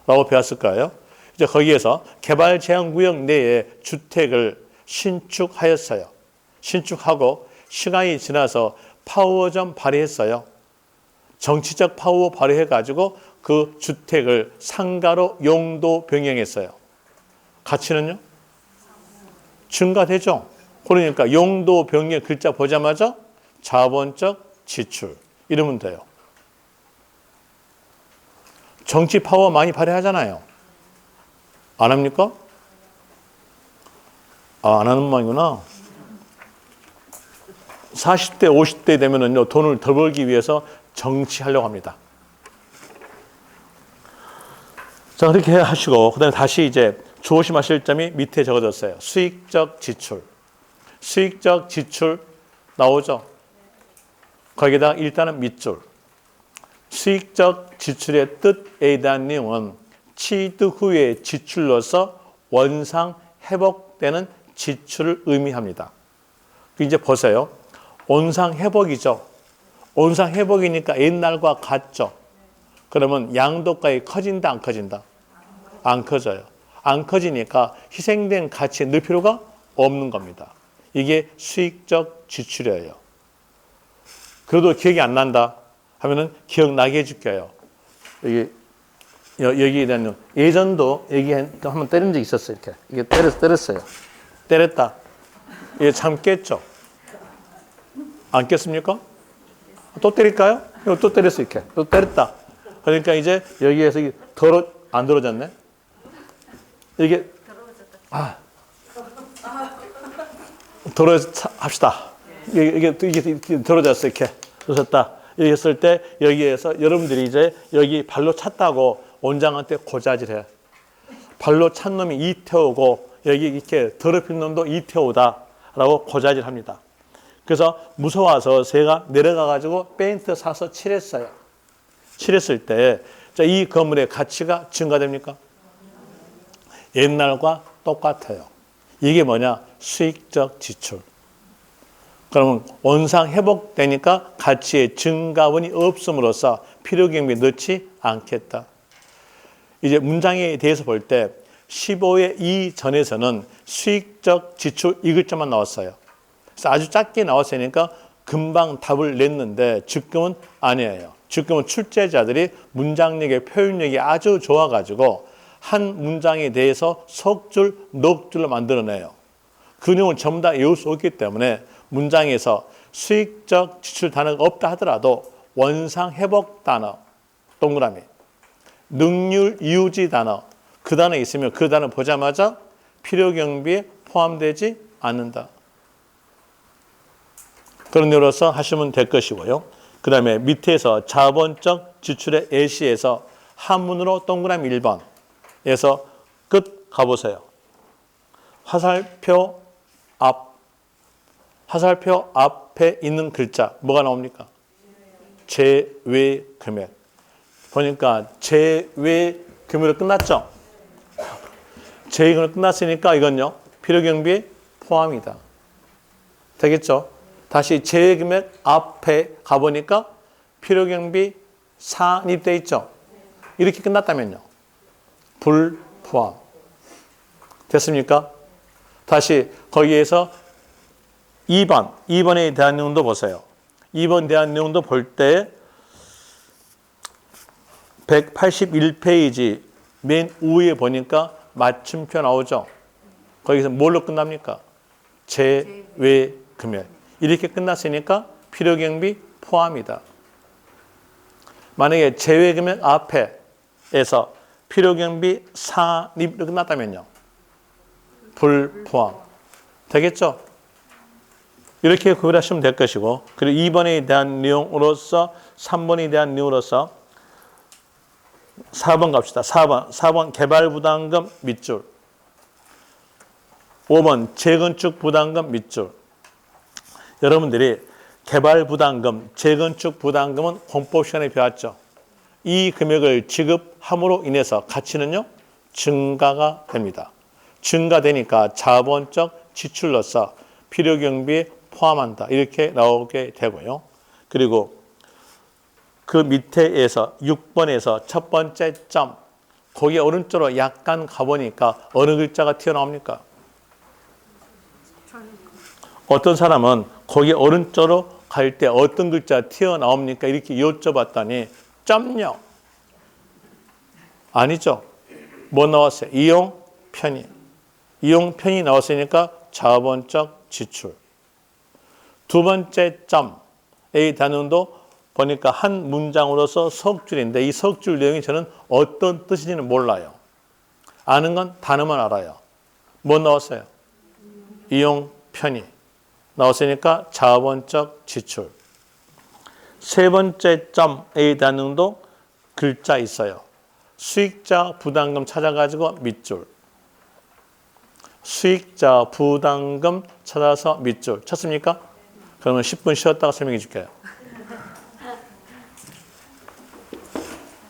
라고 배웠을 거예요. 이제 거기에서 개발 제한구역 내에 주택을 신축하였어요. 신축하고 시간이 지나서 파워 좀 발휘했어요. 정치적 파워 발휘해가지고 그 주택을 상가로 용도 변경했어요. 가치는요? 증가되죠. 그러니까 용도 변경 글자 보자마자 자본적 지출 이러면 돼요. 정치 파워 많이 발휘하잖아요. 안 합니까? 안 하는 모양이구나. 40대, 50대 되면은요, 돈을 더 벌기 위해서 정치하려고 합니다. 자, 그렇게 하시고 그다음에 다시 이제 조심하실 점이 밑에 적어졌어요. 수익적 지출. 수익적 지출 나오죠? 거기다 일단은 밑줄. 수익적 지출의 뜻에 대한 내용은 취득 후의 지출로서 원상 회복되는 지출을 의미합니다. 이제 보세요. 원상 회복이죠. 원상 회복이니까 옛날과 같죠. 그러면 양도가액이 커진다, 안 커진다? 안 커져요. 안 커지니까 희생된 가치에 넣을 필요가 없는 겁니다. 이게 수익적 지출이에요. 그래도 기억이 안 난다 하면은 기억나게 해줄게요. 여기에 대한 예전도 여기 한번 때린 적 있었어요. 이렇게 이게 때렸어요. 때렸다. 이게 참 깼죠. 안 깼습니까? 또 때릴까요? 또 때렸어 이렇게. 또 때렸다. 그러니까 이제 여기에서 안 들어졌네. 이게 합시다. 이게 들어졌어 이렇게. 들어졌다. 이렇게 했을 때 여기에서 여러분들이 이제 여기 발로 찼다고 원장한테 고자질해. 발로 찬 놈이 이태우고 여기 이렇게 더럽힌 놈도 이태우다라고 고자질합니다. 그래서 무서워서 제가 내려가가지고 페인트 사서 칠했어요. 칠했을 때 이 건물의 가치가 증가됩니까? 옛날과 똑같아요. 이게 뭐냐? 수익적 지출. 그러면 원상 회복되니까 가치의 증가분이 없음으로써 필요경비에 넣지 않겠다. 이제 문장에 대해서 볼 때 15의 이전에서는 수익적 지출 이 글자만 나왔어요. 그래서 아주 작게 나왔으니까 금방 답을 냈는데 지금은 아니에요. 지금은 출제자들이 문장력의 표현력이 아주 좋아가지고 한 문장에 대해서 석줄, 넉줄로 만들어내요. 그 내용을 전부 다 외울 수 없기 때문에 문장에서 수익적 지출 단어가 없다 하더라도 원상 회복 단어, 동그라미, 능률 유지 단어, 그 단어 있으면 그 단어 보자마자 필요경비에 포함되지 않는다. 그런 내용으로서 하시면 될 것이고요. 그 다음에 밑에서 자본적 지출의 예시에서 한문으로 동그라미 1번에서 끝 가보세요. 화살표 앞에 있는 글자 뭐가 나옵니까? 제외 금액. 보니까 제외 금액으로 끝났죠? 제외 금액으로 끝났으니까 이건요. 필요경비에 포함이다. 되겠죠? 다시 제외 금액 앞에 가보니까 필요경비 산입돼 있죠? 이렇게 끝났다면요. 불포함. 됐습니까? 다시 거기에서 2번에 대한 내용도 보세요. 2번에 대한 내용도 볼 때 181페이지 맨 위에 보니까 맞춤표 나오죠? 거기서 뭘로 끝납니까? 제외 금액. 이렇게 끝났으니까 필요경비 포함이다. 만약에 제외 금액 앞에서 필요경비 산입으로 끝났다면요. 불포함. 되겠죠? 이렇게 구별하시면 될 것이고, 그리고 2번에 대한 내용으로서 3번에 대한 내용으로서 4번 갑시다. 4번 개발부담금 밑줄. 5번 재건축 부담금 밑줄. 여러분들이 개발부담금, 재건축 부담금은 공법 시간에 배웠죠. 이 금액을 지급함으로 인해서 가치는요, 증가가 됩니다. 증가되니까 자본적 지출로서 필요경비에 포함한다. 이렇게 나오게 되고요. 그리고 그 밑에에서 6번에서 첫 번째 점, 거기 오른쪽으로 약간 가보니까 어느 글자가 튀어나옵니까? 어떤 사람은 거기 오른쪽으로 갈 때 어떤 글자 튀어나옵니까? 이렇게 여쭤봤더니 점요. 아니죠. 뭐 나왔어요? 이용 편의. 이용 편의 나왔으니까 자본적 지출. 두 번째 점의 단어도 보니까 한 문장으로서 석줄인데 이 석줄 내용이 저는 어떤 뜻인지는 몰라요. 아는 건 단어만 알아요. 뭐 나왔어요? 이용 편의. 나왔으니까 자본적 지출. 세 번째 점에 대한 능도 글자 있어요. 수익자 부담금 찾아가지고 밑줄. 수익자 부담금 찾아서 밑줄. 쳤습니까? 그러면 10분 쉬었다가 설명해 줄게요.